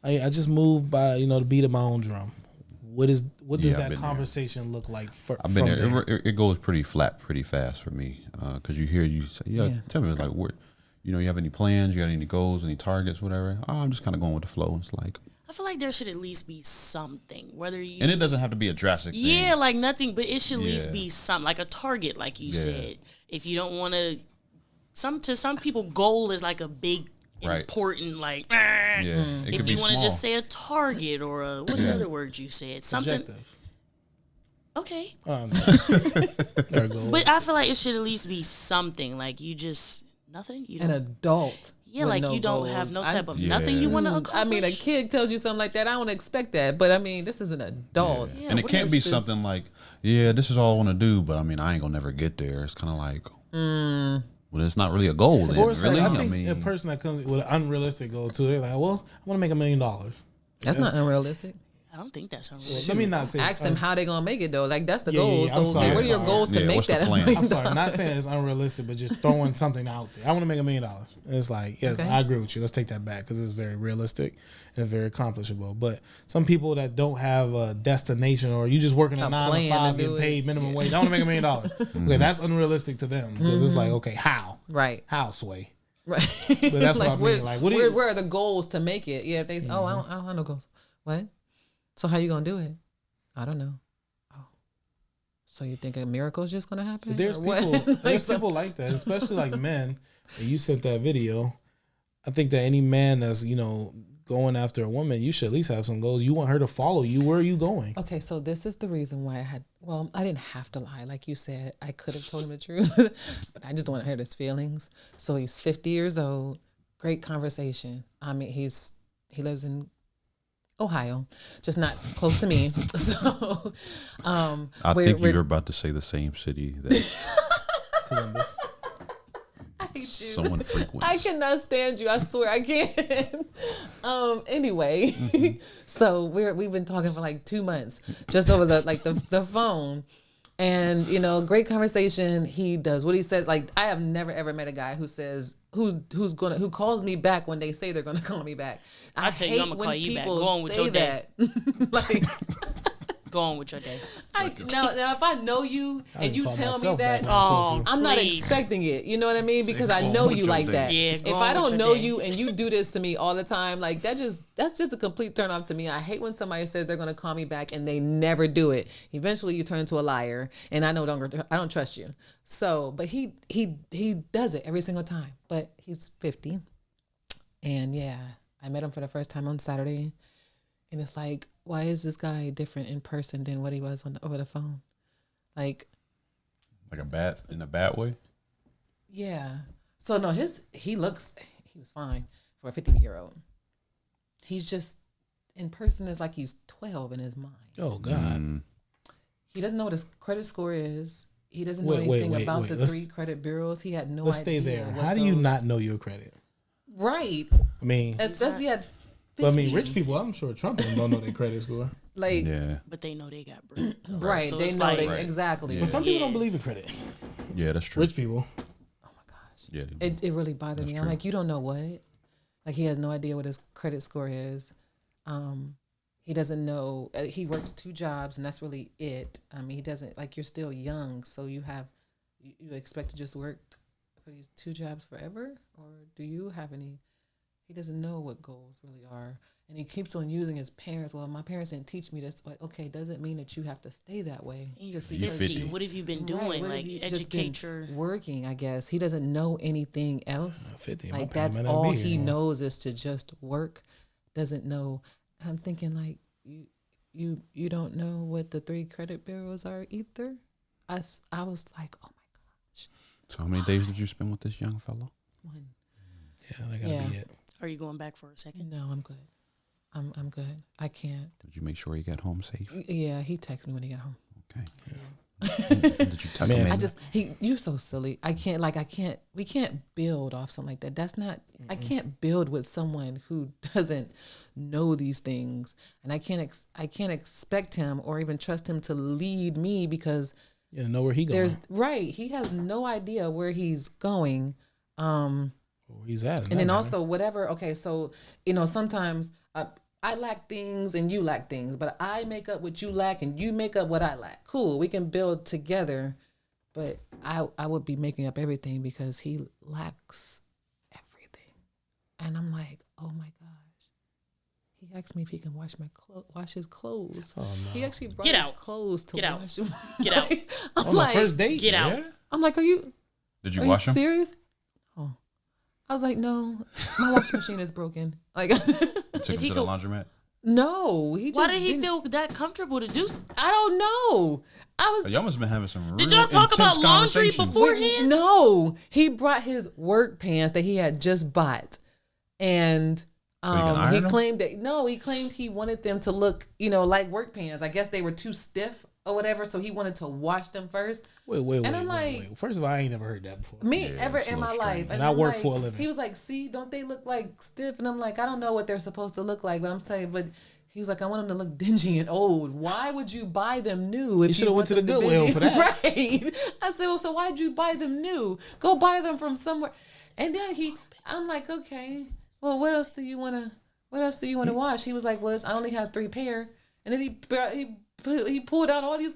S4: I just moved by, to beat of my own drum. What does that conversation look like
S2: I've been there. It goes pretty flat pretty fast for me because you say, tell me, like, what, you have any plans, you got any goals, any targets, whatever. I'm just kind of going with the flow. It's like,
S1: I feel like there should at least be something, whether you...
S2: And it doesn't have to be a drastic thing.
S1: Yeah, like nothing, but it should at least be something, like a target, like you said. If you don't want to... To some people, goal is like a big, important, like... If you want to just say a target or a... What's the other word you said? Something...
S4: Objective.
S1: Okay.
S4: But
S1: I feel like it should at least be something, like you just... Nothing? You
S3: An adult.
S1: Yeah, like
S3: no
S1: you don't
S3: goals.
S1: have no type of nothing you want to accomplish.
S3: I mean, a kid tells you something like that. I don't expect that. But I mean, this is an adult.
S2: Yeah, and it can't be something like, this is all I want to do, but I mean, I ain't going to never get there. It's kind of like, well, it's not really a goal then, really.
S4: I think a person that comes with an unrealistic goal, too, they're like, well, I want to make $1 million.
S3: That's not unrealistic.
S1: I don't think that's unrealistic.
S4: Let me not say.
S3: Ask them how they gonna make it though. Like that's the goal.
S4: I'm
S3: So
S4: sorry,
S3: what are your goals to make that?
S4: I'm sorry, I'm not saying it's unrealistic, but just throwing something out there. I want to make $1 million. And it's like, yes, I agree with you. Let's take that back because it's very realistic and it's very accomplishable. But some people that don't have a destination or you just working a 9 to 5, getting paid minimum wage, I want to make $1 million. Okay, that's unrealistic to them because it's like, okay, how?
S3: Right.
S4: How, Sway?
S3: Right.
S4: But that's what I mean. Like,
S3: where are the goals to make it? Yeah, if they say, I don't have no goals. What? So how you gonna do it? I don't know. Oh, so you think a miracle is just gonna happen?
S4: There's people like that, especially like men. And you sent that video. I think that any man that's going after a woman, you should at least have some goals. You want her to follow you. Where are you going?
S3: Okay, so this is the reason why I didn't have to lie. Like you said, I could have told him the truth, but I just don't want to hurt his feelings. So he's 50 years old. Great conversation. I mean, he lives in Ohio, just not close to me. So,
S2: I think you're about to say the same city that
S4: Columbus.
S3: I hate you.
S2: Someone frequents.
S3: I cannot stand you. I swear I can't. Anyway, so we've been talking for like 2 months, just over the phone. And great conversation. He does what he says. Like I have never ever met a guy who says who calls me back when they say they're gonna call me back.
S1: I tell you, I'm gonna call you back. Go on with your day.
S3: Like,
S1: go on with your day.
S3: Now, if I know you and you tell me that, I'm not expecting it. You know what I mean? Because I know you like that.
S1: Yeah,
S3: if I don't know you and you do this to me all the time, like that's just a complete turn off to me. I hate when somebody says they're gonna call me back and they never do it. Eventually, you turn into a liar, and I don't trust you. So, but he does it every single time. But he's 50, and I met him for the first time on Saturday, and it's like, why is this guy different in person than what he was over the phone? Like
S2: in a bad way?
S3: Yeah. So no, he was fine for a 50-year-old. He's just in person is like he's 12 in his mind.
S4: Oh God.
S3: He doesn't know what his credit score is. He doesn't know anything about the 3 credit bureaus. He had no idea.
S4: Let's stay there. How do you not know your credit?
S3: Right.
S4: I mean,
S3: especially at 50.
S4: But I mean, rich people, I'm sure Trump don't know their credit score.
S3: Like,
S1: but they know they got bread.
S3: Right. So they know exactly.
S4: Yeah. But some people don't believe in credit.
S2: Yeah, that's true.
S4: Rich people.
S3: Oh my gosh.
S2: Yeah.
S3: It really bothered me.
S2: True.
S3: I'm like, you don't know what? Like he has no idea what his credit score is. He doesn't know. He works 2 jobs, and that's really it. I mean, he doesn't, like, you're still young, so you expect to just work for these 2 jobs forever? Or do you have any? He doesn't know what goals really are. And he keeps on using his parents. Well, my parents didn't teach me this, but okay, doesn't mean that you have to stay that way.
S1: Just 50. What have you been doing?
S3: Right.
S1: Like, educate your...
S3: Working, I guess. He doesn't know anything else.
S4: 50.
S3: Like, that's all he knows is to just work. Doesn't know. I'm thinking, like, you don't know what the 3 credit bureaus are either? I was like, oh my gosh.
S2: So how many days did you spend with this young fellow?
S3: One.
S4: Yeah, that gotta be it.
S1: Are you going back for a second?
S3: No, I'm good. I'm good. I can't.
S2: Did you make sure he got home safe?
S3: Yeah, he texted me when he got home.
S2: Okay. Did you tuck him in?
S3: You're so silly. We can't build off something like that. That's not, I can't build with someone who doesn't know these things. And I can't expect him or even trust him to lead me because
S4: You don't know where he going.
S3: He has no idea where he's going.
S4: Where he's at.
S3: And then also whatever, okay, so, sometimes I lack things and you lack things, but I make up what you lack and you make up what I lack. Cool, we can build together, but I would be making up everything because he lacks everything. And I'm like, oh my gosh. He asked me if he can wash his clothes.
S4: Oh, no.
S3: He actually brought
S1: Get
S3: his
S1: out.
S3: clothes to
S1: Get out.
S3: wash them.
S1: Get out.
S3: I'm
S4: On
S3: like,
S4: the first date?
S1: Get out.
S3: I'm like, are you
S2: Did you wash him?
S3: serious? Oh. I was like, no, my washing machine is broken. Like,
S2: You took
S1: If
S2: him
S1: he
S2: to the
S1: could-
S2: laundromat?
S3: no, he just
S1: Why did he
S3: didn't-
S1: feel that comfortable to do?
S3: I don't know.
S2: Y'all must have been having some real
S1: Did y'all talk
S2: intense
S1: about laundry
S2: conversations.
S1: beforehand?
S3: No, he brought his work pants that he had just bought, and
S2: So he can iron
S3: he
S2: them?
S3: claimed he wanted them to look, like work pants. I guess they were too stiff or whatever, so he wanted to wash them first.
S4: Wait.
S3: And I'm like-
S4: wait. First of all, I ain't never heard that before.
S3: Me
S2: Yeah,
S3: ever
S2: it's a
S3: in my
S2: little
S3: life,
S2: strange.
S4: And I
S3: I'm
S4: work
S3: like-
S4: for a living.
S3: He was like, "See, don't they look like stiff?" And I'm like, "I don't know what they're supposed to look like," but I'm saying, but. He was like, I want them to look dingy and old. Why would you buy them new? If
S4: You shoulda
S3: want
S4: went to the
S3: them
S4: Goodwill
S3: dingy?
S4: for that.
S3: Right. I said, well, so why'd you buy them new? Go buy them from somewhere. And then I'm like, okay, well, what else do you want to wash? He was like, well, I only have 3 pair. And then he pulled out all these.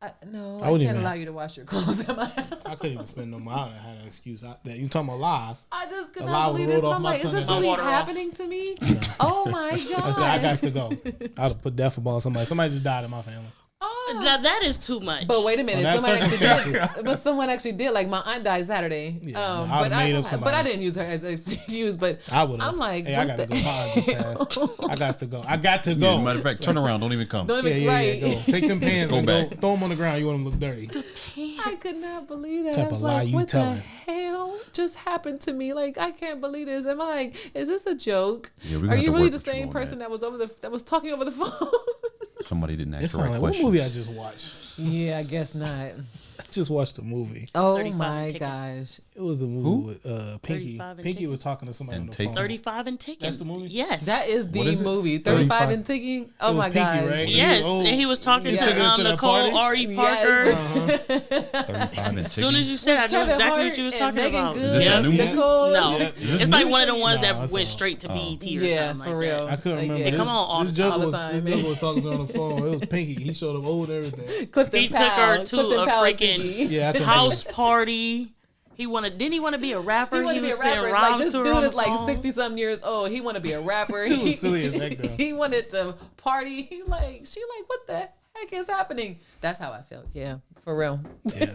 S3: I
S4: wouldn't
S3: can't
S4: even-
S3: allow you to wash your clothes at my house.
S4: I couldn't even spend no money. I had an excuse. You talking about lies?
S3: I just could
S4: A
S3: not
S4: lie
S3: believe
S4: rolled
S3: this.
S4: off
S3: I'm
S4: my
S3: like, is
S4: tongue
S3: this
S4: and my
S3: really
S1: water off.
S3: happening to me? Oh my God.
S4: I said I got to go. I'd have put death upon somebody. Somebody just died in my family.
S3: Oh.
S1: Now, that is too much.
S3: But wait a minute,
S4: that
S3: someone actually did. Like my aunt died Saturday.
S4: Yeah, no, I would've made up somebody.
S3: but I didn't use her as an excuse. But
S4: I would have.
S3: I'm like,
S4: hey, I
S3: what
S4: got to
S3: the
S4: go. My aunt just passed. I got to go. I got to
S2: Yeah,
S4: go.
S2: matter of fact, turn around. Don't even come.
S3: Don't
S4: Yeah,
S3: even
S4: yeah,
S3: right.
S4: yeah. Go. Take them pants
S2: go
S4: and
S2: back.
S4: go throw them on the ground. You want them to look dirty.
S3: I could not believe that.
S4: Type
S3: I was
S4: of lie
S3: like,
S4: you
S3: what
S4: telling.
S3: the hell just happened to me? Like, I can't believe this. Am I like, is this a joke?
S2: Yeah, we
S3: Are
S2: gonna have
S3: you
S2: to
S3: really
S2: work
S3: the
S2: with you
S3: same
S2: on
S3: person
S2: that.
S3: that was talking over the phone?
S2: Somebody didn't ask
S4: It
S2: the right
S4: sounded like what
S2: questions.
S4: movie I just watched.
S3: Yeah, I guess not.
S4: I just watched a movie.
S3: Oh
S1: 35
S3: my
S1: ticket.
S3: gosh.
S4: It was a movie with Pinky.
S1: 35 and
S4: Pinky
S1: Ticket.
S4: was talking to somebody
S2: And
S4: on the
S2: Take-
S4: phone.
S1: 35 and ticking.
S4: That's the movie?
S1: Yes.
S3: That is
S2: What
S3: the
S2: is it?
S3: movie. 35
S4: 35.
S3: and ticking.
S4: It
S3: Oh
S4: was
S3: my
S4: Pinky,
S3: god.
S4: right?
S1: Yes,
S4: Oh.
S1: and he was talking
S3: He
S1: to
S3: took
S4: her to the
S1: Nicole
S4: party?
S1: Ari Parker.
S3: Yes.
S2: 35 and
S1: As soon as
S2: ticking?
S1: you said, I knew
S3: Kevin
S1: exactly
S3: Hart
S1: what you was
S3: and
S1: talking
S3: Megan
S1: about.
S3: Good,
S2: Is this a new movie?
S3: Nicole.
S1: No,
S4: Yeah. Is this
S1: it's like
S2: new?
S1: one of the ones
S4: No,
S1: that
S4: it's
S1: went
S4: not.
S1: straight to BET or
S3: Yeah,
S1: something
S3: for
S1: like
S3: real.
S1: that.
S4: I couldn't
S3: Like,
S4: remember.
S3: yeah.
S1: They come on all
S4: this
S1: the
S4: joke
S3: all the
S4: was,
S3: time,
S4: this joke
S3: man.
S4: was talking to her on the phone. It was Pinky. He showed up old and everything.
S3: Clifton
S1: He took her
S3: Powell.
S1: to
S3: Clifton
S1: a
S3: Powell's
S1: freaking
S3: Pinky.
S4: Yeah, I couldn't
S1: house party. Didn't he want to be a rapper?
S3: He wanted to be
S1: was
S3: a rapper.
S1: spitting
S3: Like
S1: rhymes
S3: this
S1: to her
S3: dude
S1: on the
S3: is like
S1: phone.
S3: 60-something years old. He want to be a rapper.
S4: Dude was silly as heck, though.
S3: He wanted to party. She like, what the heck is happening? That's how I felt. Yeah, for real.
S4: Yeah,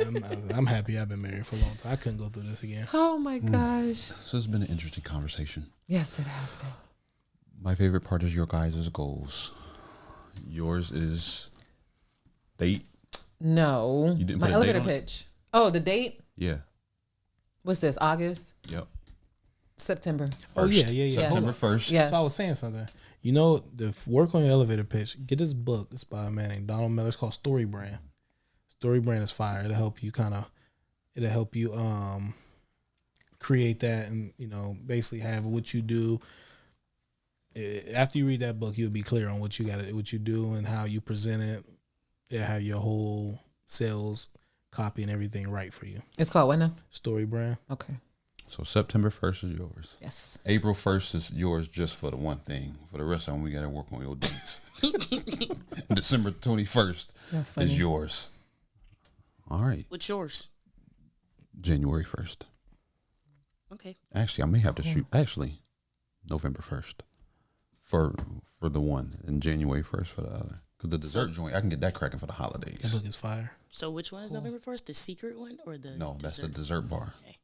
S4: I'm happy I've been married for a long time. I couldn't go through this again.
S3: Oh my gosh.
S2: So this has been an interesting conversation.
S3: Yes, it has been.
S2: My favorite part is your guys' goals. Yours is date.
S3: No.
S2: You didn't
S3: My
S2: put a date
S3: elevator
S2: on it?
S3: pitch. Oh, the date?
S2: Yeah.
S3: What's this? August?
S2: Yep.
S3: September.
S4: Oh, yeah.
S3: Yes.
S2: September 1st.
S3: Yes.
S4: So I was saying something. You know, the work on your elevator pitch, get this book. It's by a man named Donald Miller. It's called Story Brand. Story Brand is fire. It'll help you create that and, basically have what you do. After you read that book, you'll be clear on what you do and how you present it. It'll have your whole sales copy and everything right for you.
S3: It's called what now?
S4: Story Brand.
S3: Okay.
S2: So September 1st is yours.
S3: Yes.
S2: April 1st is yours just for the one thing. For the rest of them, we got to work on your dates. December 21st
S3: You're funny.
S2: is yours. All right.
S1: What's yours?
S2: January 1st.
S1: Okay.
S2: Actually, I may have to shoot. Actually, November 1st for the one and January 1st for the other. Because the dessert joint, I can get that cracking for the
S4: That
S2: holidays.
S4: book is fire.
S1: So which one is November 1st? The secret one or the
S2: No, that's the
S1: dessert?
S2: dessert bar.
S1: Okay.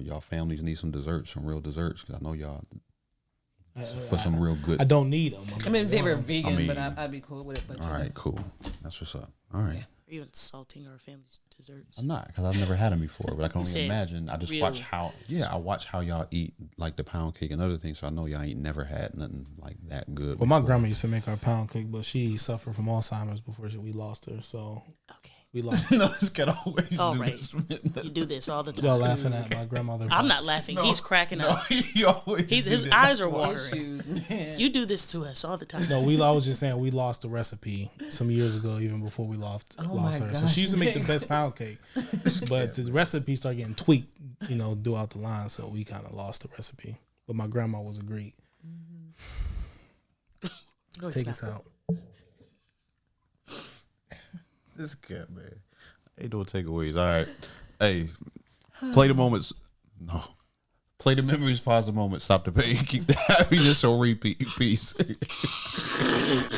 S2: Y'all families need some desserts, some real desserts. Because I know y'all
S4: I-
S2: for some real good.
S4: I don't need them.
S3: I mean, if they were vegan,
S2: I mean-
S3: but I'd be cool with it. But
S2: All right, cool. That's what's up. All right.
S1: Are Are you insulting our family's desserts?
S2: I'm not, because I've never had them before, but I can only
S1: said
S2: imagine. I just watch how, I watch how y'all eat like the pound cake and other things, so I know y'all ain't never had nothing like that good.
S4: Well, my grandma used to make our pound cake, but she suffered from Alzheimer's before we lost her, so
S1: Okay.
S4: we lost.
S2: No, this can always
S1: All
S2: do
S1: right.
S2: this.
S1: You do this all the time.
S4: Y'all laughing at my grandmother.
S1: I'm not laughing. He's cracking up.
S2: He always
S1: His
S2: do
S1: eyes
S2: that.
S1: are watering.
S3: Issues, man.
S1: You do this to us all the time.
S4: No, I was just saying we lost the recipe some years ago, even before we lost
S3: my
S4: her. So
S3: gosh,
S4: she used to make the
S3: man.
S4: best pound cake, but the recipe started getting tweaked, throughout the line. So we kind of lost the recipe. But my grandma was a Greek.
S1: No,
S4: Take
S1: it's
S4: us
S1: not.
S4: out.
S2: This cat, man. Ain't no takeaways. All right. Hey, play the moments. No. Play the memories, pause the moment, stop the pain, keep the happiness on repeat. Peace.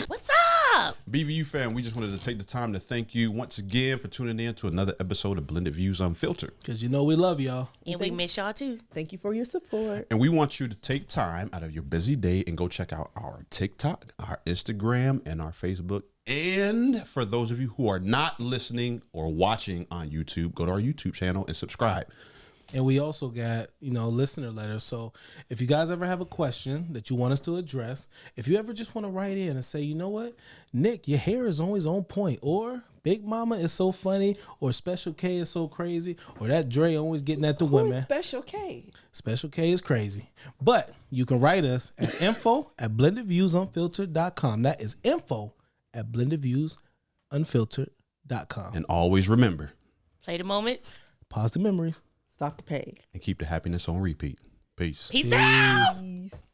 S1: What's up?
S2: BVU fam, we just wanted to take the time to thank you once again for tuning in to another episode of Blended Views Unfiltered.
S4: Because we love y'all.
S1: And we miss y'all too.
S5: Thank you for your support.
S2: And we want you to take time out of your busy day and go check out our TikTok, our Instagram, and our Facebook. And for those of you who are not listening or watching on YouTube, go to our YouTube channel and subscribe.
S4: And we also got, listener letters. So if you guys ever have a question that you want us to address, if you ever just want to write in and say, you know what, Nick, your hair is always on point, or Big Mama is so funny, or Special K is so crazy, or that Dre always getting at the
S5: Who
S4: women.
S5: is Special K?
S4: Special K is crazy. But you can write us at info@blendedviewsunfiltered.com. That is info@blendedviewsunfiltered.com.
S2: And always remember,
S1: Play the moments.
S4: Pause the memories.
S5: Stop the page.
S2: and keep the happiness on repeat. Peace.
S1: Peace out.
S5: Peace.